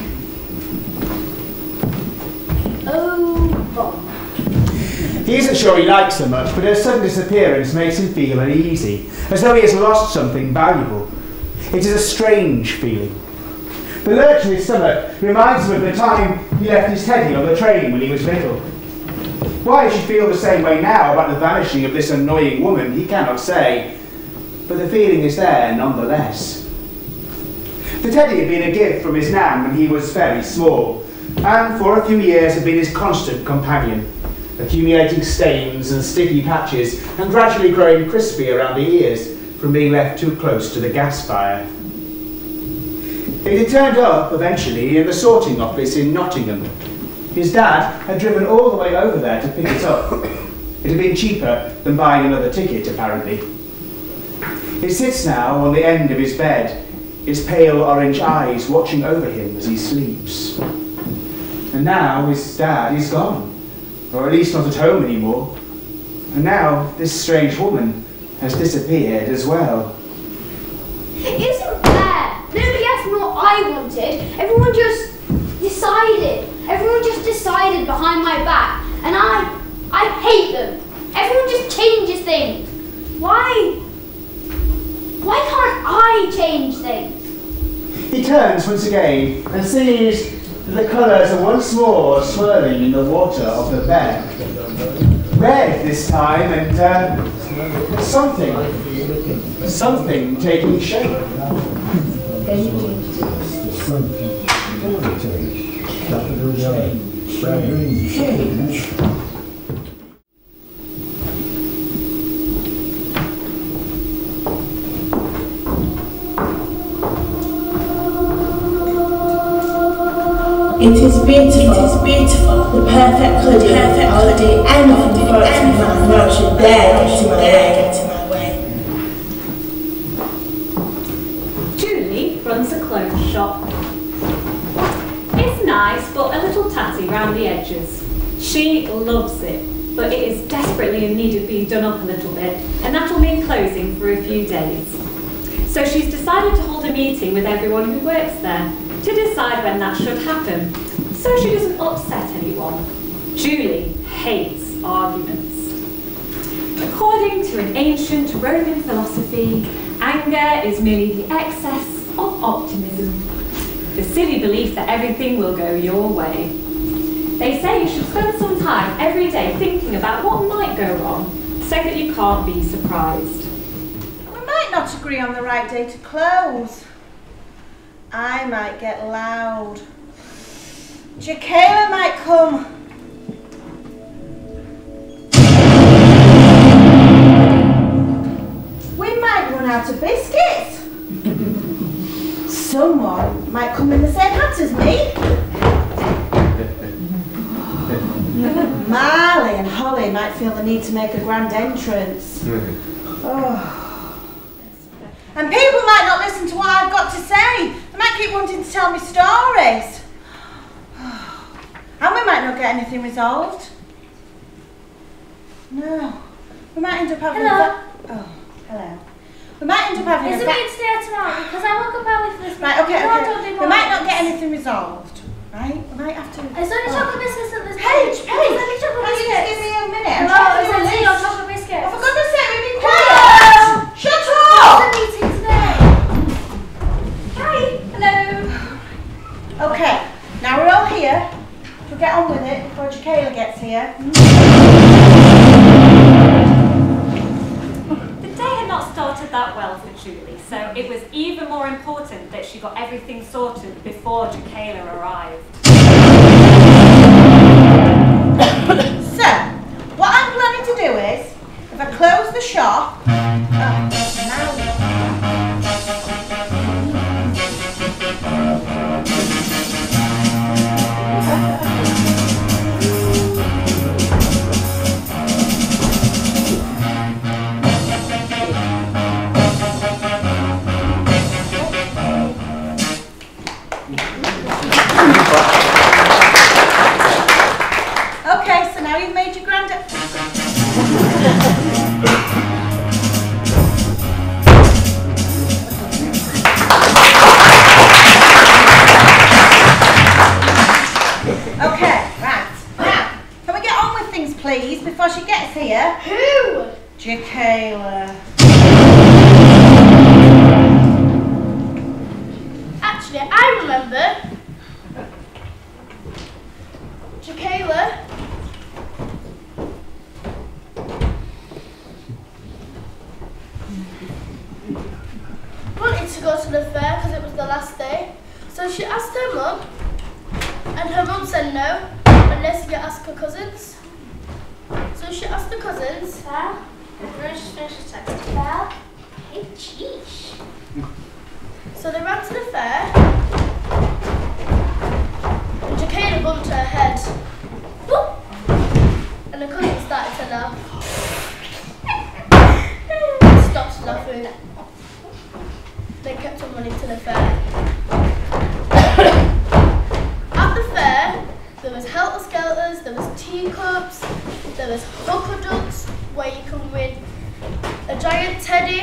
Oh, boy. He isn't sure he likes her much, but her sudden disappearance makes him feel uneasy, as though he has lost something valuable. It is a strange feeling. The lurch in his stomach reminds him of the time he left his teddy on the train when he was little. Why he should feel the same way now about the vanishing of this annoying woman, he cannot say, but the feeling is there nonetheless. The teddy had been a gift from his nan when he was very small, and for a few years had been his constant companion, accumulating stains and sticky patches and gradually growing crispy around the ears from being left too close to the gas fire. It had turned up eventually in the sorting office in Nottingham. His dad had driven all the way over there to pick it up. It had been cheaper than buying another ticket, apparently. It sits now on the end of his bed, its pale orange eyes watching over him as he sleeps. And now his dad is gone, or at least not at home anymore. And now this strange woman has disappeared as well. It isn't fair. Nobody asked me what I wanted. Everyone just decided. Everyone just decided behind my back. And I hate them. Everyone just changes things. Why can't I change things? He turns once again and sees that the colours are once more swirling in the water of the beck. Red this time, and something taking shape. It is beautiful, the perfect hoodie, anything for it to be mine, no, it should dare get in my way. Julie runs a clothes shop. It's nice, but a little tatty round the edges. She loves it, but it is desperately in need of being done up a little bit, and that'll mean closing for a few days. So she's decided to hold a meeting with everyone who works there, to decide when that should happen, so she doesn't upset anyone. Julie hates arguments. According to an ancient Roman philosophy, anger is merely the excess of optimism, the silly belief that everything will go your way. They say you should spend some time every day thinking about what might go wrong, so that you can't be surprised. We might not agree on the right day to close. I might get loud. Jaquela might come. We might run out of biscuits. Someone might come in the same hat as me. Marley and Holly might feel the need to make a grand entrance. Oh. And people might not listen to what I've got to say. They might keep wanting to tell me stories. And we might not get anything resolved. No. We might end up having Hello. Hello. We might end up having Is it me today or tomorrow? Because I woke up early for this Right, meeting. okay. We might not get anything resolved. Right? We might have to... It's only chocolate biscuits at this Hey, page. It's only chocolate can you biscuits. just give me a minute? I'm No, trying to it's do a only list. your chocolate biscuits. Oh, for goodness sake, we've been quiet! Shut up! What's the meeting today? Hi. Hello. Okay, now we're all here. We'll get on with it before Jaquela gets here. The day had not started that well for Julie, so it was even more important that she got everything sorted before Jaquela arrived. So, what I'm planning to do is, if I close the shop, okay, so now you've made your grand... Okay, right. Now, can we get on with things, please, before she gets here? Who? Jaquela. Actually, I remember. Jaquela. Wanted to go to the fair because it was the last day. So she asked her mum, and her mum said no, unless you ask her cousins. So she asked the cousins. Fair? Finish the text. Fair? Hey, sheesh. So they ran to the fair, and Jaquela bumped her head. Boop! And the cousins started to laugh. Stopped laughing. They kept on running to the fair. At the fair, there was helter-skelters, there was teacups, there was hooker ducks, Teddy.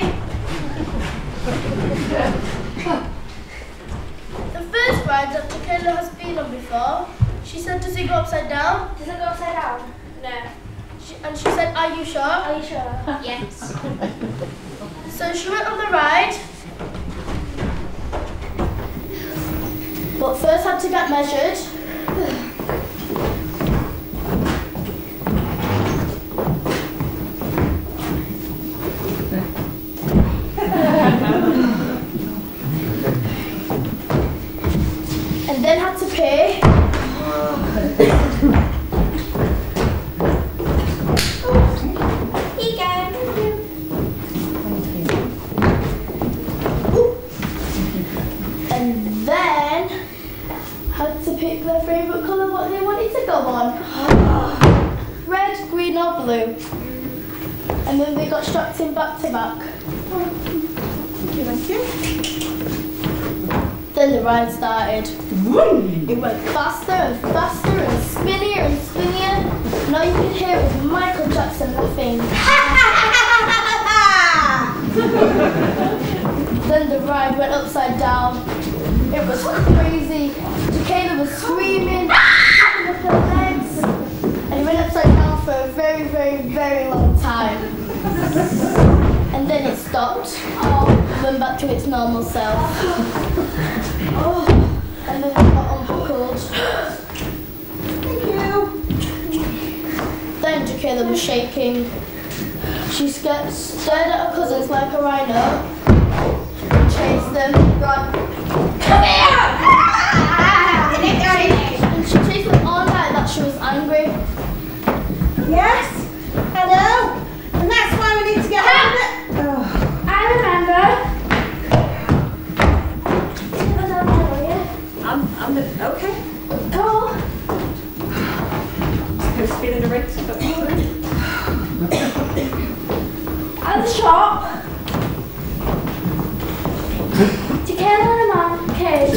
The first ride that Kayla has been on before, she said, does it go upside down? Does it go upside down? No. And she said, are you sure? Are you sure? Yes. So she went on the ride, but first had to get measured. And then had to pay. Here you go. And then had to pick their favourite colour, what they wanted to go on. Red, green or blue. And then they got strapped in back to back. Thank you. Then the ride started. It went faster and faster and spinnier and spinnier. And all you could hear was Michael Jackson laughing. Then the ride went upside down. It was crazy. Kayla was screaming, putting up her legs. And it went upside down for a very, very, very long time. And then it stopped. Went back to its normal self. And then it got unbuckled. Thank you. Then Kayla was shaking. She stared at her cousins like a rhino. Chased them. Run. Come here! And she chased them all night that she was angry. Yes, I know. And that's why we need to get on with it. I remember. Okay. Go. Supposed to be the director, but At the shop, Kayla and a man came.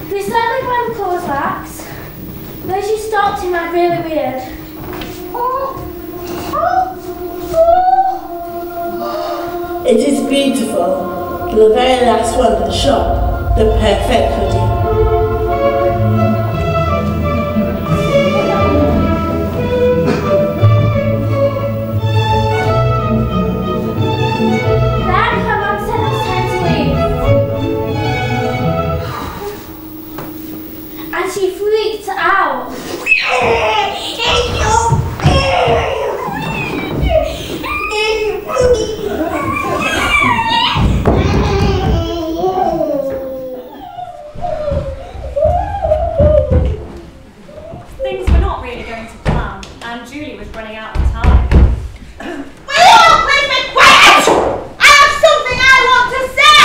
They started wearing clothes racks. Then she stopped and went really weird. It is beautiful. The very last one in the shop. The perfect hoodie. Then her mum said it was time to leave. And she freaked out. Things were not really going to plan, and Julie was running out of time. Will you all please be quiet? I have something I want to say!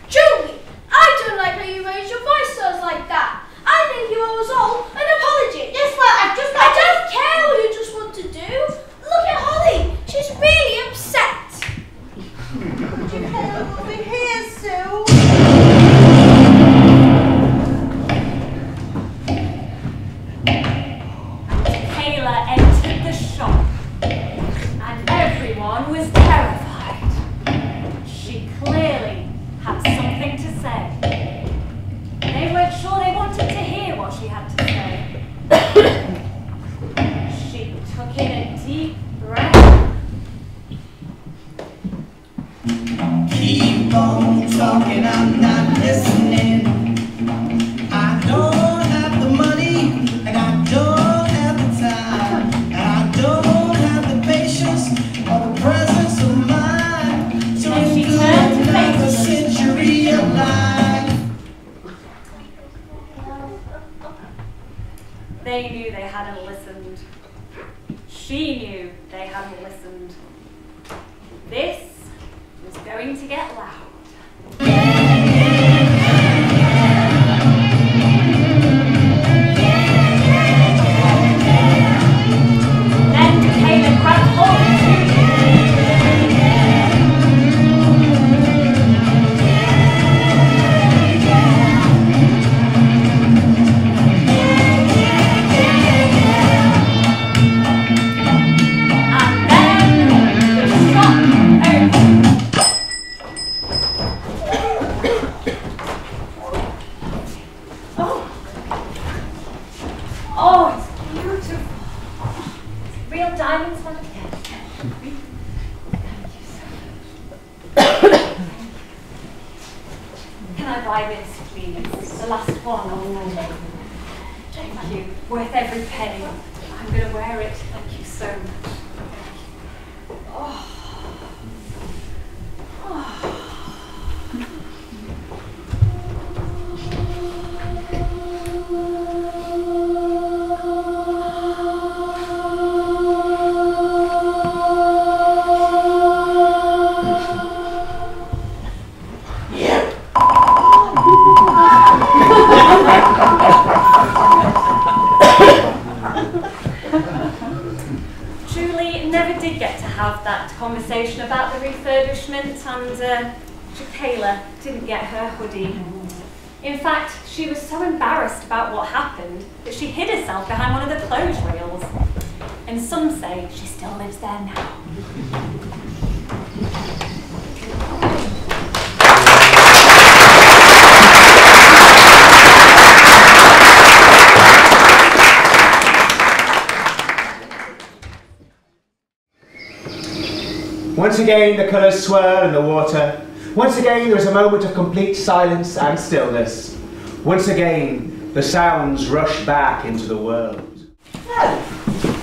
Julie, I don't like how you raise your voice to us like that. I think you owe us all an apology. Yes, well, I don't care what you just want to do. Look at Holly. She's really upset. Kayla will be here soon. Kayla entered the shop, and everyone was terrified. She clearly had something to say. They weren't sure they wanted to hear what she had to say. She took in a deep breath. Keep on talking, I'm not listening. I don't have the money, and I don't have the time, and I don't have the patience or the presence of mind to endure another century of life. They knew they hadn't listened. She knew they hadn't listened. This was going to get loud. Then Kayla grabbed hold of And then the shop opened. Can I buy this, please? The last one on Monday. Thank you. Worth every penny. I'm going to wear it. Thank you so much. Oh. Oh. Truly never did get to have that conversation about the refurbishment, and Kayla didn't get her hoodie. In fact, she was so embarrassed about what happened that she hid herself behind one of the clothes rails. And some say she still lives there now. Once again, the colours swirl in the water. Once again, there is a moment of complete silence and stillness. Once again, the sounds rush back into the world. Oh,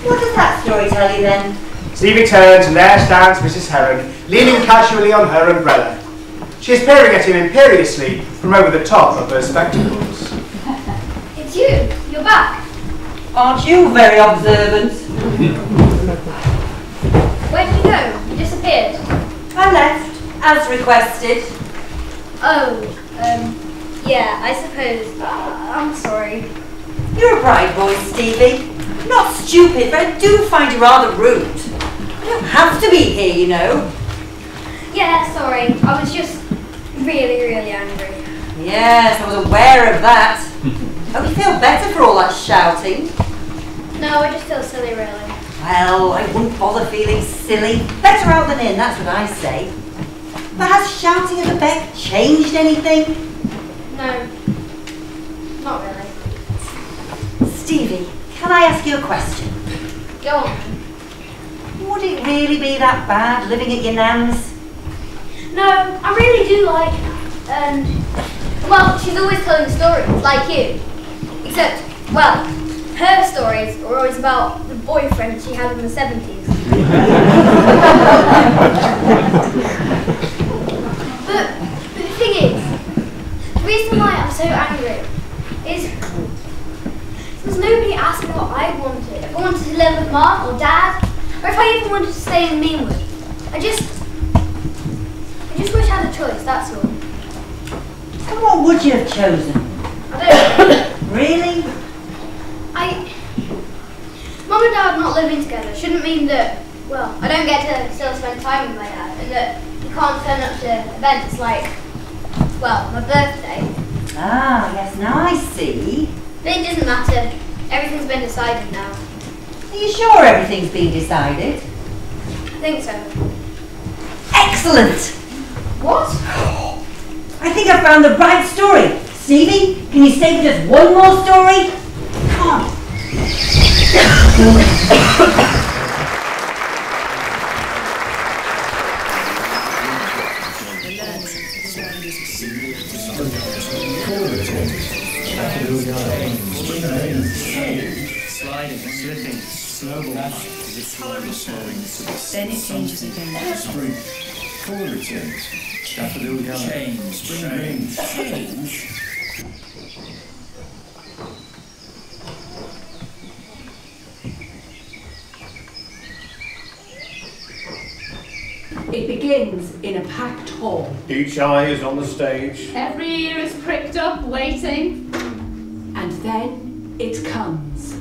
what does that story tell you then? Stevie turns, and there stands Mrs. Heron, leaning casually on her umbrella. She is peering at him imperiously from over the top of her spectacles. It's you. You're back. Aren't you very observant? Where did you go? You disappeared. I left, as requested. Oh, yeah, I suppose. I'm sorry. You're a bright boy, Stevie. Not stupid, but I do find you rather rude. You don't have to be here, you know. Yeah, sorry. I was just really, really angry. Yes, I was aware of that. Hope you feel better for all that shouting. No, I just feel silly, really. Well, I wouldn't bother feeling silly. Better out than in, that's what I say. But has shouting at the beck changed anything? No, not really. Stevie, can I ask you a question? Go on. Would it really be that bad living at your nan's? No, I really do like her. And, well, she's always telling stories, like you. Except, well, her stories were always about the boyfriend she had in the 70s. But the thing is, the reason why I'm so angry is because nobody asked me what I wanted. If I wanted to live with Mum or Dad, or if I even wanted to stay in Meanwood. I just wish I had a choice, that's all. And what would you have chosen? I don't know. Really? Mum and Dad not living together shouldn't mean that, well, I don't get to still spend time with my dad, and that he can't turn up to events like, well, my birthday. Ah, yes, now I see. But it doesn't matter. Everything's been decided now. Are you sure everything's been decided? I think so. Excellent! What? I think I found the right story. Stevie, can you stay for just one more story? Come on. Sliding, slipping, snowball. Then it changes again. Spring. Colour returns. Daffodil yellow. Change. Spring green. Change. It begins in a packed hall. Each eye is on the stage. Every ear is pricked up, waiting. And then it comes.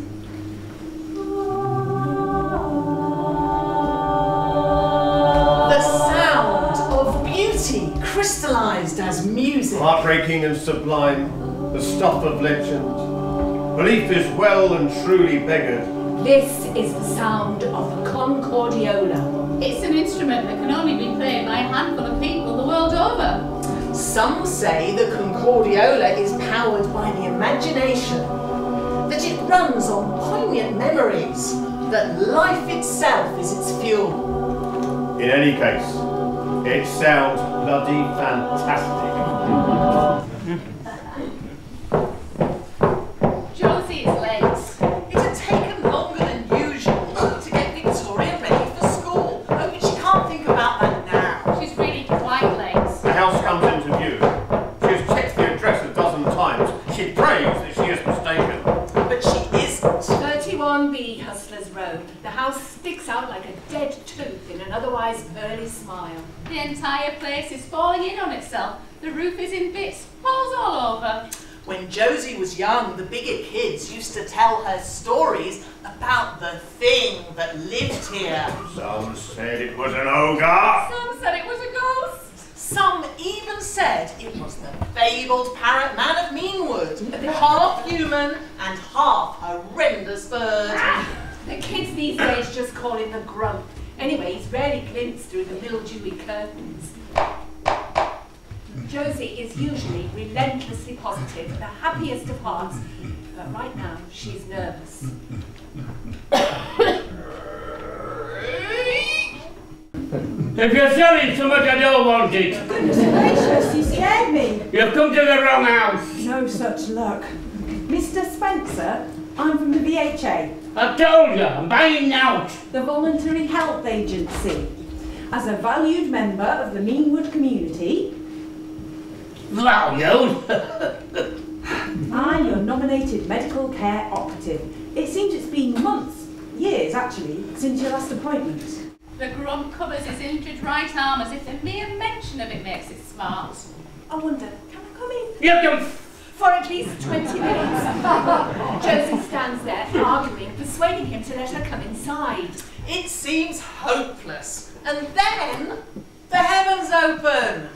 The sound of beauty crystallized as music. Heartbreaking and sublime, the stuff of legend. Belief is well and truly beggared. This is the sound of the Concordiola. It's an instrument that can only be played by a handful of people the world over. Some say the Concordiola is powered by the imagination, that it runs on poignant memories, that life itself is its fuel. In any case, it sounds bloody fantastic. Josie's late. It had taken longer than usual to get Victoria ready for school. Oh, but she can't think about that now. She's really quite late. The house comes into view. She has checked the address a dozen times. She prays that she is mistaken. But she isn't. 31B Hustlers Road. The house sticks out like a dead tooth in an otherwise pearly smile. The entire place is falling in on itself. The roof is in bits, holes all over. When Josie was young, the bigger kids used to tell her stories about the thing that lived here. Some said it was an ogre. Some said it was a ghost. Some even said it was the fabled parrot man of Meanwood, half human and half horrendous bird. The kids these days just call him the Grump. Anyway, he's rarely glimpsed through the mildewy curtains. Josie is usually relentlessly positive, the happiest of hearts, but right now she's nervous. If you're selling so much, I don't want it. Goodness gracious, you scared me. You've come to the wrong house. No such luck. Mr. Spencer, I'm from the VHA. I told you, I'm buying out. The Voluntary Health Agency. As a valued member of the Meanwood community, Valued? I'm your nominated medical care operative. It seems it's been months, years actually, since your last appointment. The Grump covers his injured right arm as if the mere mention of it makes it smart. I wonder, can I come in? You can... For at least 20 minutes. Josie stands there arguing, persuading him to let her come inside. It seems hopeless. And then the heavens open.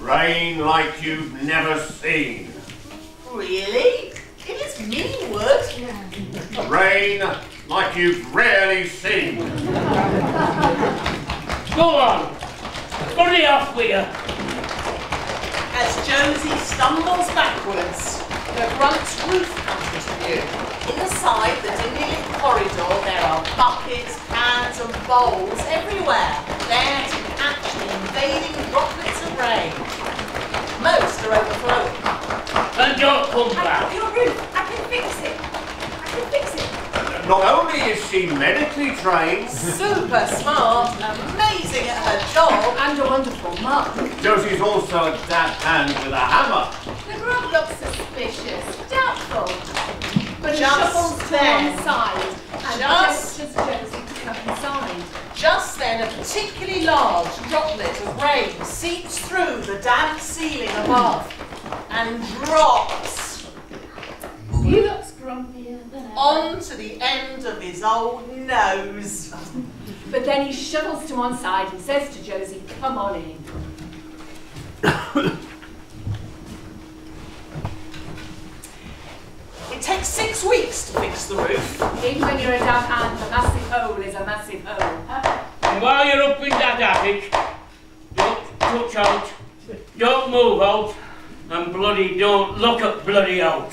Rain like you've never seen. Really? It is Meanwood. Rain like you've rarely seen. Go on. Hurry off with you. As Josie stumbles backwards, the Grump's roof comes into view. Inside the dimly lit corridor, there are buckets, pans and bowls everywhere, there to catch the invading droplets of rain. Most are overflowing. And don't come back. Your roof, I can fix it. I can fix it. Not only is she medically trained, Super smart, amazing at her job, and a wonderful mum. Josie's also a dab hand with a hammer. The Grump looks suspicious, doubtful. But he Just shuffles to then. one side and gestures Josie to come inside. Just then, a particularly large droplet of rain seeps through the damp ceiling above and drops He looks grumpier than ever. onto the end of his old nose. But then he shuffles to one side and says to Josie, come on in. It takes 6 weeks to fix the roof. Even when you're a dab hand, a massive hole is a massive hole. And while you're up in that attic, don't touch out, don't move out, and bloody don't look at bloody out.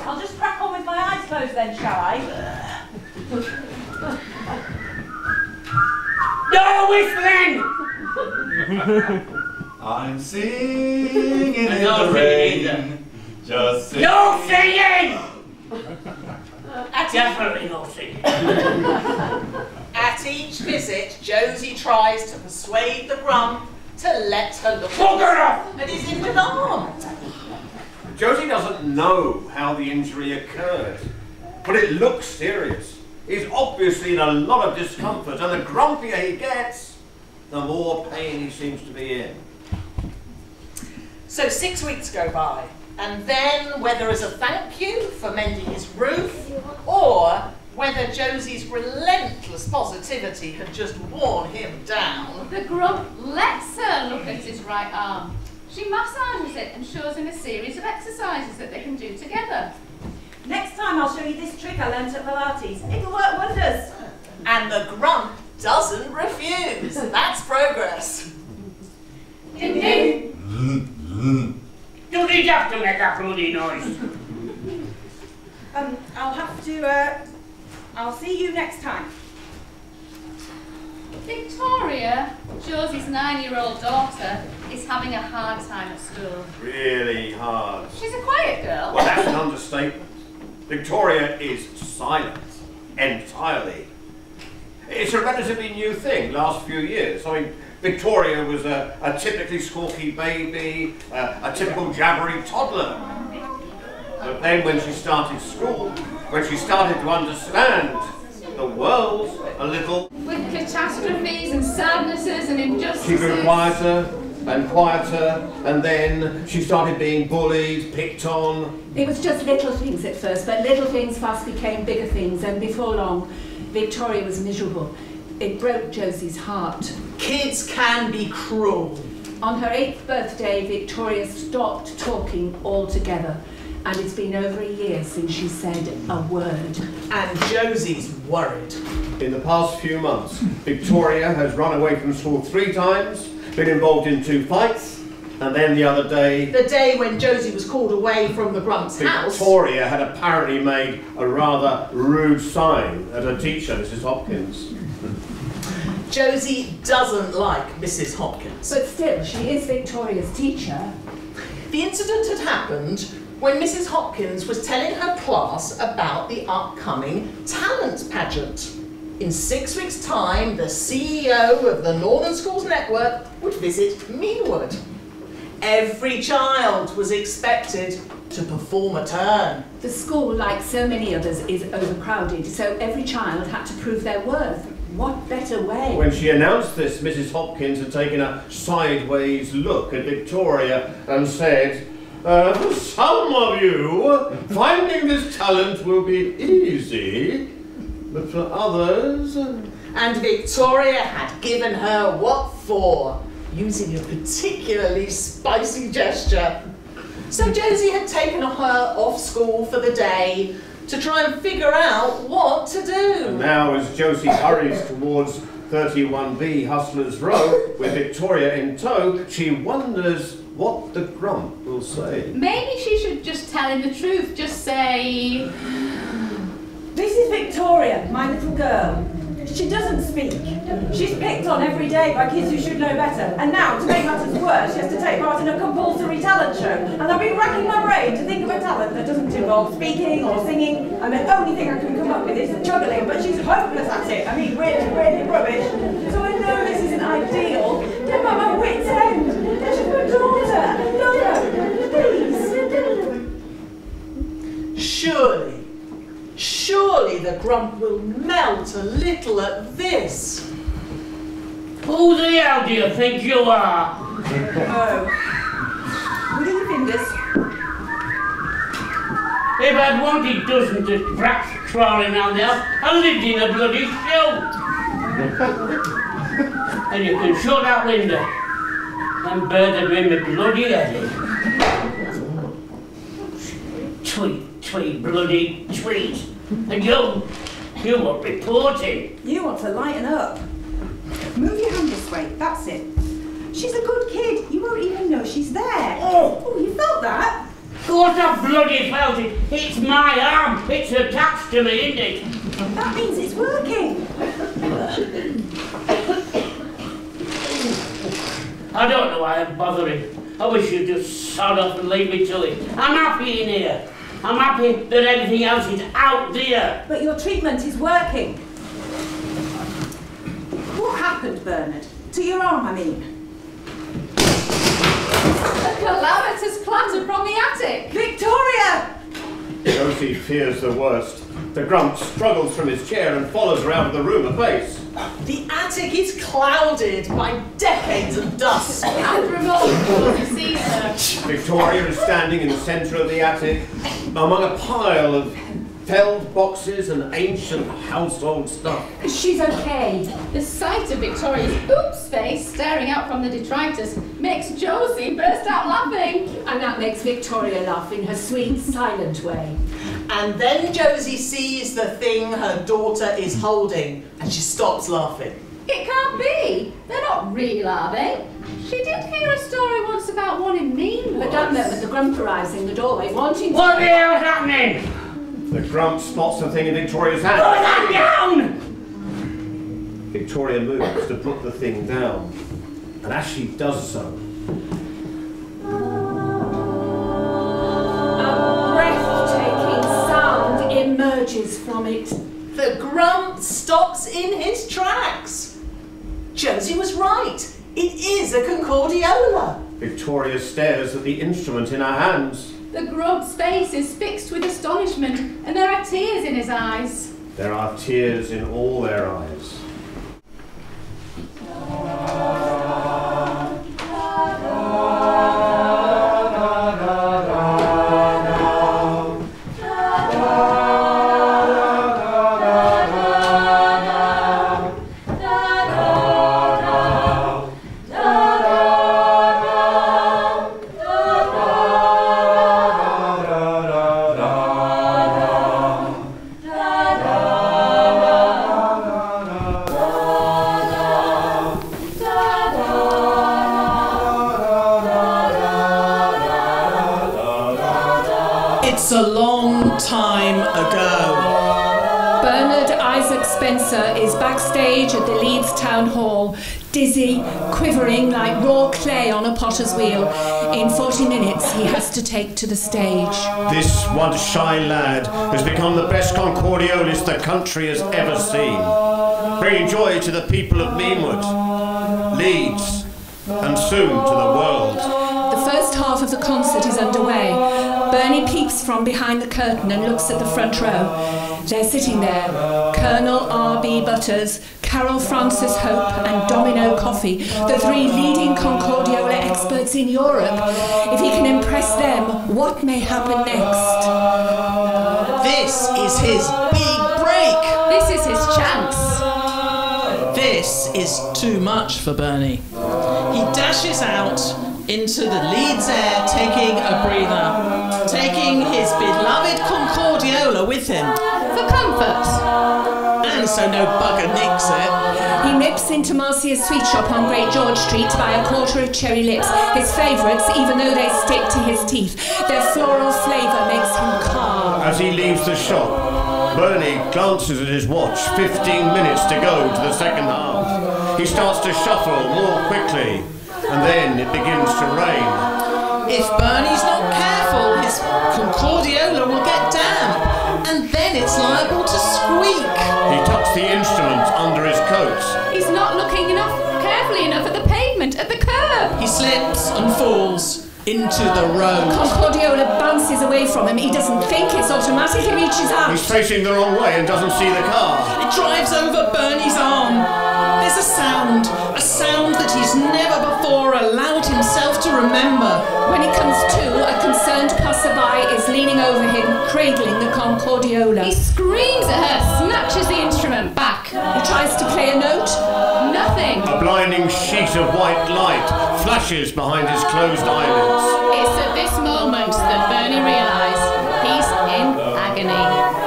I'll just crack on with my eyes closed then, shall I? No whistling! I'm singing in No the singing rain. Just singing. No singing! Definitely no singing. At each visit, Josie tries to persuade the Grump to let her look Bugger off! at his injured arm. Josie doesn't know how the injury occurred, but it looks serious. He's obviously in a lot of discomfort, and the grumpier he gets, the more pain he seems to be in. So 6 weeks go by, and then whether as a thank you for mending his roof, or whether Josie's relentless positivity had just worn him down, The Grump lets her look at his right arm. She massages it and shows him a series of exercises that they can do together. Next time I'll show you this trick I learnt at Pilates. It'll work wonders. and the Grump doesn't refuse. That's progress. Indeed. You did have to make a bloody noise. I'll have to I'll see you next time. Victoria, Josie's 9-year-old daughter, is having a hard time at school. Really hard. She's a quiet girl. Well, that's an understatement. Victoria is silent. Entirely. It's a relatively new thing, last few years. I mean, Victoria was a typically squawky baby, a typical jabbery toddler. But then when she started school, when she started to understand the world a little, With catastrophes and sadnesses and injustices. she grew quieter and quieter, and then she started being bullied, picked on. It was just little things at first, but little things fast became bigger things, and before long, Victoria was miserable. It broke Josie's heart. Kids can be cruel. On her 8th birthday, Victoria stopped talking altogether, and it's been over a year since she said a word. And Josie's worried. In the past few months, Victoria has run away from school 3 times, been involved in 2 fights, and then the other day... The day when Josie was called away from the Grump's house. Victoria had apparently made a rather rude sign at her teacher, Mrs. Hopkins. Josie doesn't like Mrs. Hopkins. But still, she is Victoria's teacher. The incident had happened when Mrs. Hopkins was telling her class about the upcoming talent pageant. In 6 weeks' time, the CEO of the Northern Schools Network would visit Meanwood. Every child was expected to perform a turn. The school, like so many others, is overcrowded, so every child had to prove their worth. What better way? When she announced this, Mrs. Hopkins had taken a sideways look at Victoria and said, for some of you, finding this talent will be easy, but for others... And Victoria had given her what for, using a particularly spicy gesture. So Josie had taken her off school for the day to try and figure out what to do. And now as Josie hurries towards 31B Hustlers Row with Victoria in tow, she wonders what the Grump will say. Maybe she should just tell him the truth. Just say... This is Victoria, my little girl. She doesn't speak. She's picked on every day by kids who should know better. And now, to make matters worse, she has to take part in a compulsory talent show. And I've been racking my brain to think of a talent that doesn't involve speaking or singing. And the only thing I can come up with is juggling, but she's hopeless at it. I mean, really rubbish. So I know this isn't ideal. But I'm at my wit's end. And she's my daughter. No, please. Surely the Grump will melt a little at this. Who the hell do you think you are? Oh. What are your fingers? If I'd wanted dozens of brats crawling around there, I lived in a bloody show. And you can shut that window. Them birds are doing me bloody head. Tweet, bloody tweet. And you want reporting. You want to lighten up. Move your hand this way, that's it. She's a good kid. You won't even know she's there. Oh, you felt that? Of course I bloody felt it. It's my arm. It's attached to me, isn't it? That means it's working. I don't know why I'm bothering. I wish you'd just sod off and leave me to it. I'm happy in here. I'm happy that everything else is out there. But your treatment is working. What happened, Bernard? To your arm, I mean. A calamitous clatter from the attic. Victoria! Josie fears the worst. The Grump struggles from his chair and follows her out of the room apace. The attic is clouded by decades of dust. And remote Josie sees her. Victoria is standing in the centre of the attic, among a pile of felled boxes and ancient household stuff. She's okay. The sight of Victoria's oops face staring out from the detritus makes Josie burst out laughing. And that makes Victoria laugh in her sweet, silent way. And then Josie sees the thing her daughter is holding, and she stops laughing. It can't be. They're not real, are they? She did hear a story once about one in Meanwood. But that moment the Grump arrives in the doorway wanting to... What the hell's happening? The grump spots the thing in Victoria's hand. Put that down! Victoria moves to put the thing down, and as she does so, a breathtaking sound emerges from it. The grump stops in his tracks. Josie was right. It is a concordiola. Victoria stares at the instrument in her hands. The grump's face is fixed with astonishment, and there are tears in his eyes. There are tears in all their eyes. It's a long time ago. Bernard Isaac Spencer is backstage at the Leeds Town Hall, dizzy, quivering like raw clay on a potter's wheel. In 40 minutes, he has to take to the stage. This once shy lad has become the best concordiolist the country has ever seen, bringing joy to the people of Meanwood, Leeds, and soon to the world. The first half of the concert is underway. Bernie peeps from behind the curtain and looks at the front row. They're sitting there, Colonel R.B. Butters, Carol Francis Hope and Domino Coffey, the three leading concordiola experts in Europe. If he can impress them, what may happen next? This is his big break. This is his chance. This is too much for Bernie. He dashes out into the Leeds air, taking a breather, taking his beloved concordiola with him. For comfort. And so no bugger nicks it. He nips into Marcia's sweet shop on Great George Street to buy a quarter of cherry lips, his favourites, even though they stick to his teeth. Their floral flavour makes him calm. As he leaves the shop, Bernie glances at his watch, 15 minutes to go to the second half. He starts to shuffle more quickly, and then it begins to rain. If Bernie's not careful, his concordiola will get damp, and then it's liable to squeak. He tucks the instrument under his coat. He's not looking carefully enough at the pavement, at the curb. He slips and falls into the road. Concordiola bounces away from him. He doesn't think, it's automatic, he reaches out. He's facing the wrong way and doesn't see the car. It drives over Bernie's arm. There's a sound that he's never before allowed himself to remember. When he comes to, a concerned passerby is leaning over him, cradling the concordiola. He screams at her, snatches the instrument back. He tries to play a note. Nothing. A blinding sheet of white light flashes behind his closed eyelids. It's at this moment that Bernie realised he's in agony.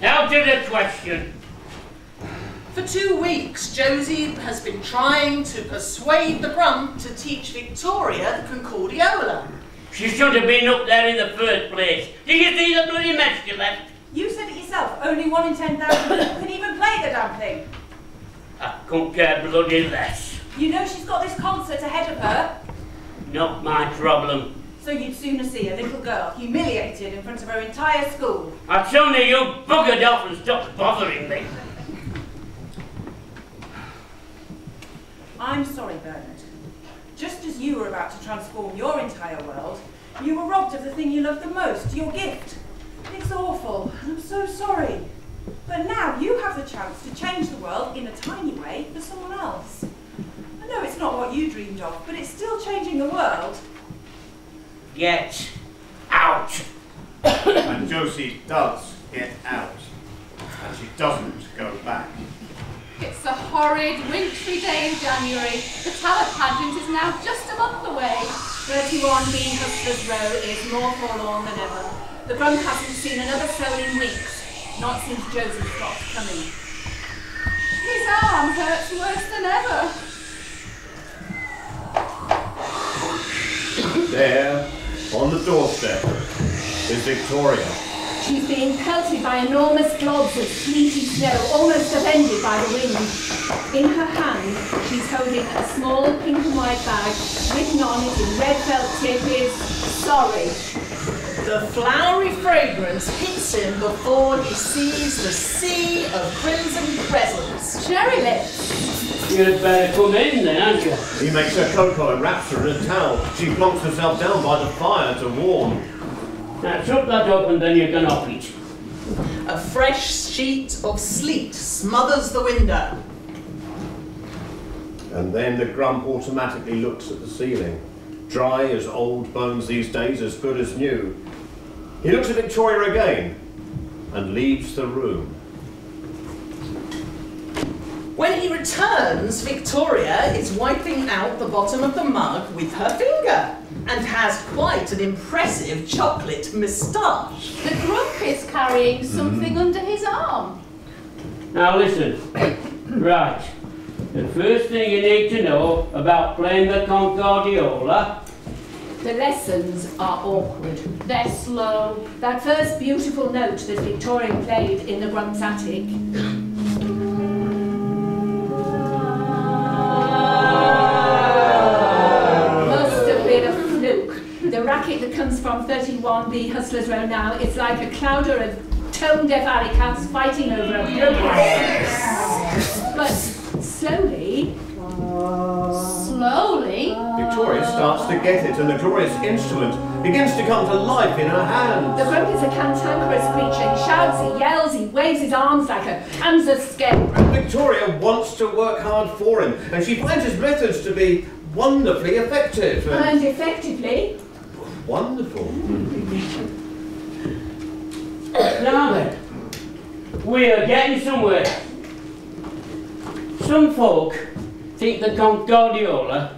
Now to the question. For 2 weeks, Josie has been trying to persuade the grump to teach Victoria the concordiola. She should have been up there in the first place. Did you see the bloody mess she left? You said it yourself, only 1 in 10,000 people can even play the damn thing. I couldn't care bloody less. You know she's got this concert ahead of her, Not my problem. so you'd sooner see a little girl humiliated in front of her entire school. I'd sooner you buggered off and stopped bothering me. I'm sorry, Bernard. Just as you were about to transform your entire world, you were robbed of the thing you loved the most, your gift. It's awful, and I'm so sorry. But now you have the chance to change the world in a tiny way for someone else. I know it's not what you dreamed of, but it's still changing the world. Get out. And Josie does get out. And she doesn't go back. It's a horrid, wintry day in January. The Tullett pageant is now just a month away. 31B Hustlers Row is more forlorn than ever. The grump hasn't seen another soul in weeks. Not since Josie stopped coming. His arm hurts worse than ever. There, on the doorstep, is Victoria. She's being pelted by enormous globs of sleety snow, almost upended by the wind. In her hand, she's holding a small pink and white bag. Written on it in red felt tip is, "Sorry." The flowery fragrance hits him before he sees the sea of crimson presents. Cherry lips. You'd better come in then, hadn't you? He makes her cocoa and wraps her in a towel. She plonks herself down by the fire to warm. Now shut that up and then you can off it. A fresh sheet of sleet smothers the window. And then the grump automatically looks at the ceiling. Dry as old bones these days, as good as new. He looks at Victoria again and leaves the room. When he returns, Victoria is wiping out the bottom of the mug with her finger and has quite an impressive chocolate moustache. The grump is carrying something under his arm. Now listen. Right. The first thing you need to know about playing the Concordiola. The lessons are awkward. They're slow. That first beautiful note that Victoria played in the Grump's attic. Must have been a fluke. The racket that comes from 31B Hustlers Row now is like a clouder of tone-deaf alley cats fighting over a broken. But slowly, Victoria starts to get it, and the glorious instrument begins to come to life in her hands. the Grump is a cantankerous creature. He shouts, he yells, he waves his arms like a Kansas scarecrow. And Victoria wants to work hard for him, and she finds his methods to be wonderfully effective. And effectively, Wonderful. Now then, we are getting somewhere. Some folk think the Concordiola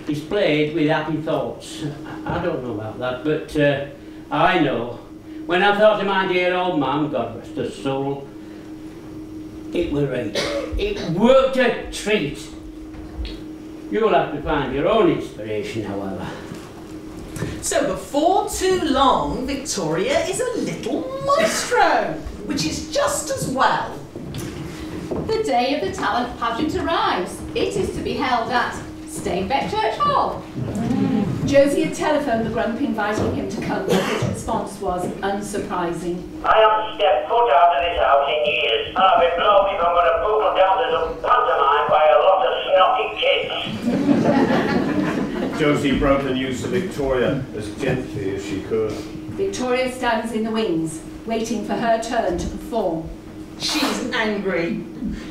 is played with happy thoughts. I don't know about that, but I know. When I thought of my dear old man, God rest her soul, it were right. It worked a treat. You'll have to find your own inspiration, however. So before too long, Victoria is a little maestro, which is just as well. The day of the talent pageant arrives. It is to be held at Steinbeck Church Hall. Josie had telephoned the Grump inviting him to come, but his response was unsurprising. I haven't stepped foot out of this house in years, and I'll be blowed if I'm going to bootle down to some pantomime by a lot of snotty kids. Josie broke the news to Victoria as gently as she could. Victoria stands in the wings, waiting for her turn to perform. She's angry.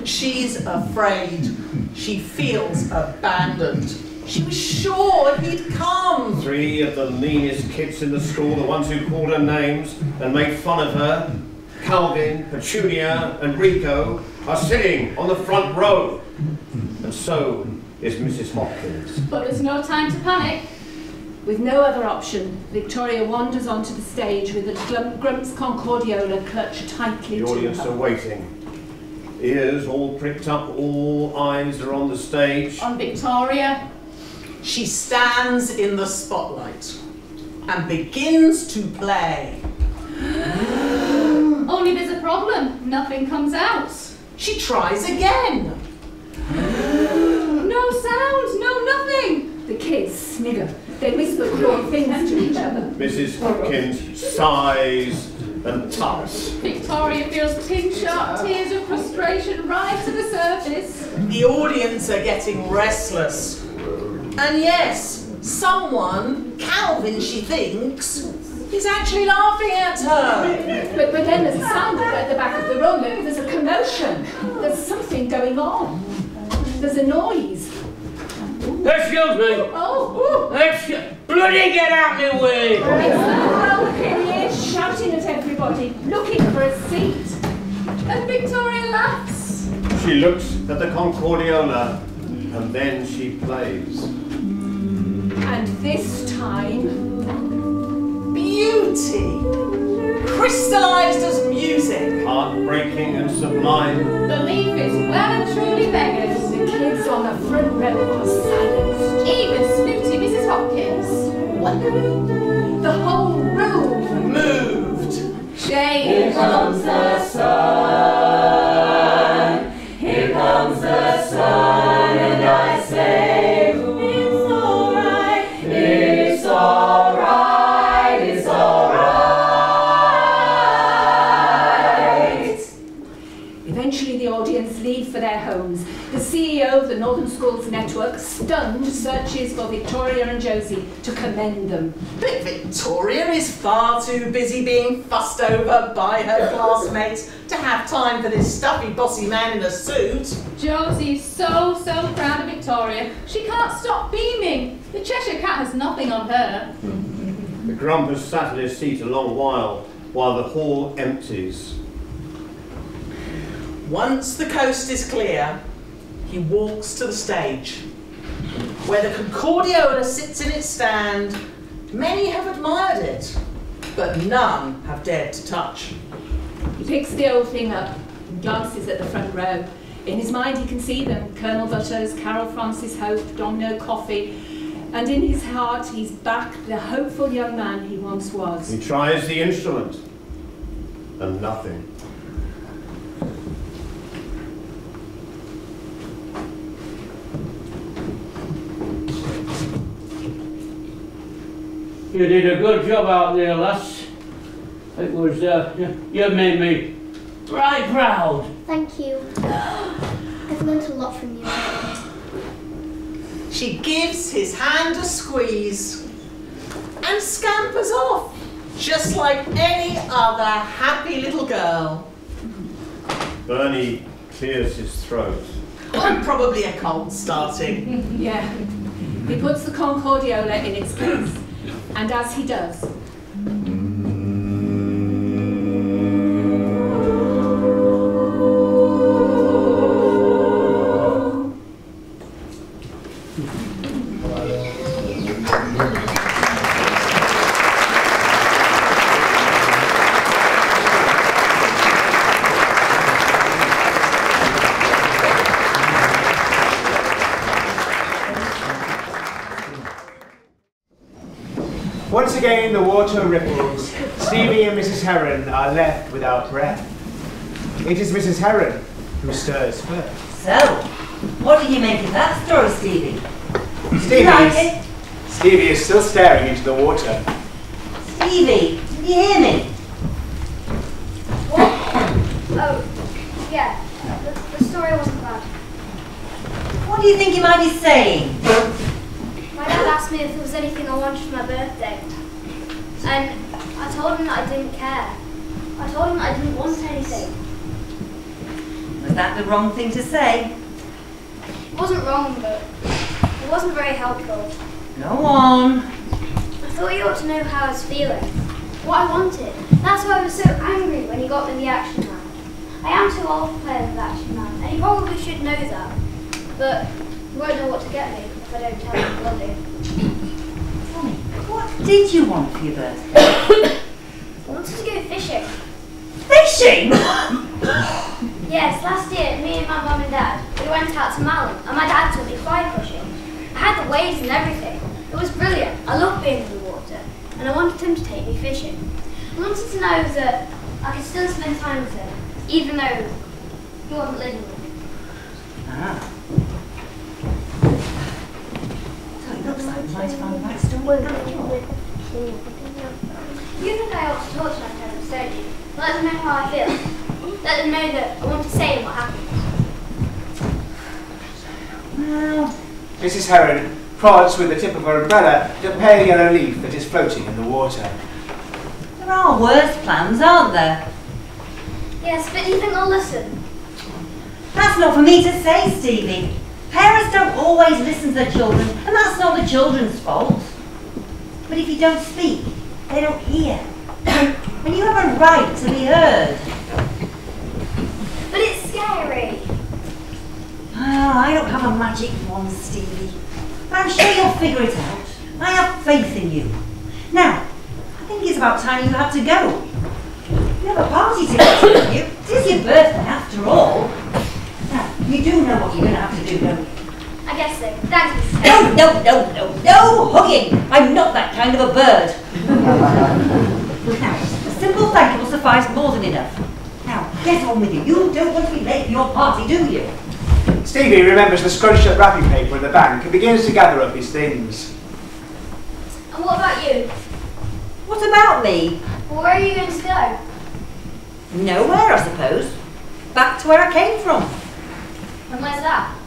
She's afraid. She feels abandoned. She was sure he'd come. 3 of the meanest kids in the school, the ones who called her names and made fun of her, Calvin, Petunia and Rico, are sitting on the front row. And so is Mrs. Hopkins. But there's no time to panic. With no other option, Victoria wanders onto the stage with the Grump's Concordiola clutched tightly The to audience her. are waiting. Ears all pricked up, all eyes are on the stage. On Victoria. She stands in the spotlight and begins to play. Only there's a problem. Nothing comes out. She tries again. No sound, no nothing. The kids snigger. They whisper cruel things to each other. Mrs. Hopkins sighs and tucks. Victoria feels pin-sharp tears of frustration rise to the surface. The audience are getting restless. And yes, someone, Calvin she thinks, is actually laughing at her. But then there's a sound at the back of the room. There's a commotion. There's something going on. There's a noise. Excuse me. Oh! Bloody get out my way! It's the Grump in here shouting at everybody, looking for a seat. And Victoria laughs. She looks at the Concordiola and then she plays. And this time, beauty, crystallised as music. Heartbreaking and sublime. The leaf is well and truly beggars. The kids on the front row are silenced. Even snooty Mrs. Hopkins. What? The whole room moved. Here comes the sun. Here comes the sun, and I say, it's alright. It's alright. It's alright. Eventually, the audience leave for their homes. The CEO of the Northern Schools Network, stunned, searches for Victoria and Josie to commend them. But Victoria is far too busy being fussed over by her classmates to have time for this stuffy, bossy man in a suit. Josie's so proud of Victoria. She can't stop beaming. The Cheshire Cat has nothing on her. The Grump has sat at his seat a long while the hall empties. Once the coast is clear, he walks to the stage, where the Concordiola sits in its stand. Many have admired it, but none have dared to touch. He picks the old thing up and glances at the front row. In his mind he can see them, Colonel Butters, Carol Francis Hope, Domino Coffey, and in his heart he's back the hopeful young man he once was. He tries the instrument, and nothing. You did a good job out there, lass. It was, you made me right proud. Thank you. I've learnt a lot from you. She gives his hand a squeeze and scampers off, just like any other happy little girl. Bernie clears his throat. And probably a cold starting. Yeah. He puts the Concordiola in its case, and as he does, Once again, the water ripples. Stevie and Mrs. Heron are left without breath. It is Mrs. Heron who stirs first. So, what did you make of that story, Stevie? Stevie is still staring into the water. Stevie, did you hear me? What? Oh, yeah. The story wasn't bad. What do you think you might be saying? My dad asked me if there was anything I wanted for my birthday. And I told him that I didn't care. I told him that I didn't want anything. Was that the wrong thing to say? It wasn't wrong, but it wasn't very helpful. Go on. I thought you ought to know how I was feeling. What I wanted. That's why I was so angry when he got me the Action Man. I am too old to play with Action Man, and he probably should know that. But he won't know what to get me if I don't tell him bloody. Tell me, what did you want for your birthday? I wanted to go fishing. Fishing? Yes, last year, me and my mum and dad, we went out to Malham, and my dad took me fly fishing. I had the waves and everything. It was brilliant. I love being in the water, and I wanted him to take me fishing. I wanted to know that I could still spend time with him, even though he wasn't living with me. Ah. So it looks like we might have found the right story. You think I ought to talk to my parents, don't you? Let them know how I feel. Let them know that I want to say what happened. Well, Mrs. Heron prods with the tip of her umbrella at a pale yellow leaf that is floating in the water. there are worse plans, aren't there? Yes, but do you think they'll listen? That's not for me to say, Stevie. Parents don't always listen to their children, and that's not the children's fault. But if you don't speak, they don't hear. And you have a right to be heard. But it's scary. Oh, I don't have a magic wand, Stevie. But I'm sure you'll figure it out. I have faith in you. Now, I think it's about time you had to go. You have a party to get to, don't you? It is your birthday after all. Now, you do know what you're going to have to do, don't you? I guess so. Thanks, Mrs. No hugging! I'm not that kind of a bird. Now, a simple thank you will suffice more than enough. Now, get on with you. You don't want to be late for your party, do you? Stevie remembers the scrunched up wrapping paper in the bank and begins to gather up his things. And what about you? What about me? Well, where are you going to go? Nowhere, I suppose. Back to where I came from. And where's that?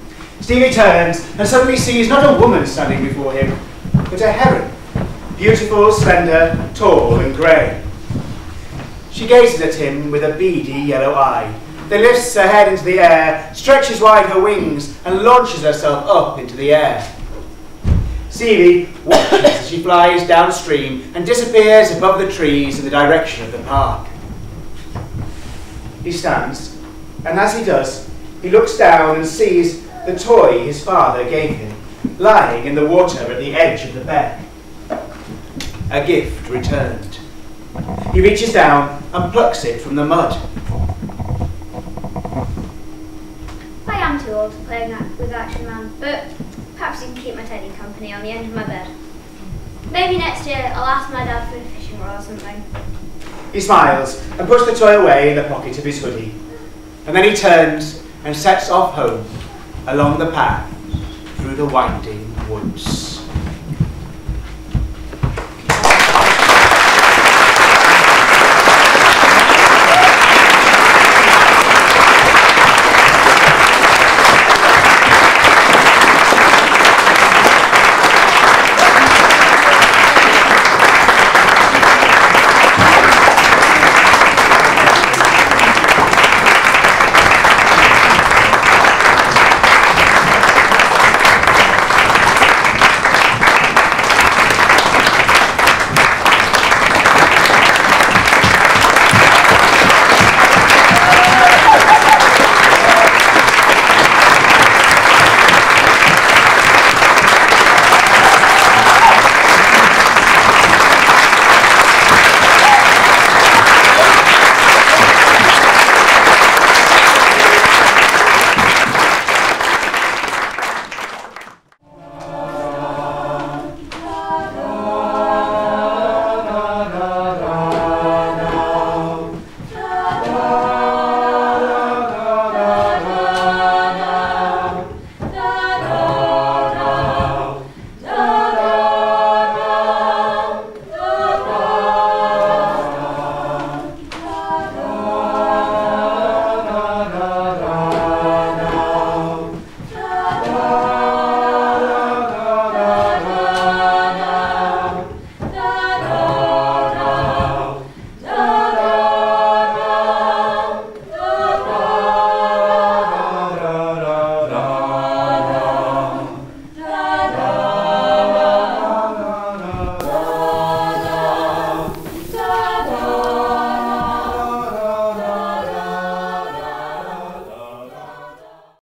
Stevie turns and suddenly sees not a woman standing before him, but a heron. Beautiful, slender, tall and grey. She gazes at him with a beady yellow eye, then lifts her head into the air, stretches wide her wings and launches herself up into the air. Stevie watches as she flies downstream and disappears above the trees in the direction of the park. He stands, and as he does, he looks down and sees the toy his father gave him, lying in the water at the edge of the beck. A gift returned. He reaches down and plucks it from the mud. I am too old to play with Action Man, but perhaps you can keep my teddy company on the end of my bed. Maybe next year I'll ask my dad for a fishing rod or something. He smiles and puts the toy away in the pocket of his hoodie. And then he turns and sets off home along the path through the winding woods.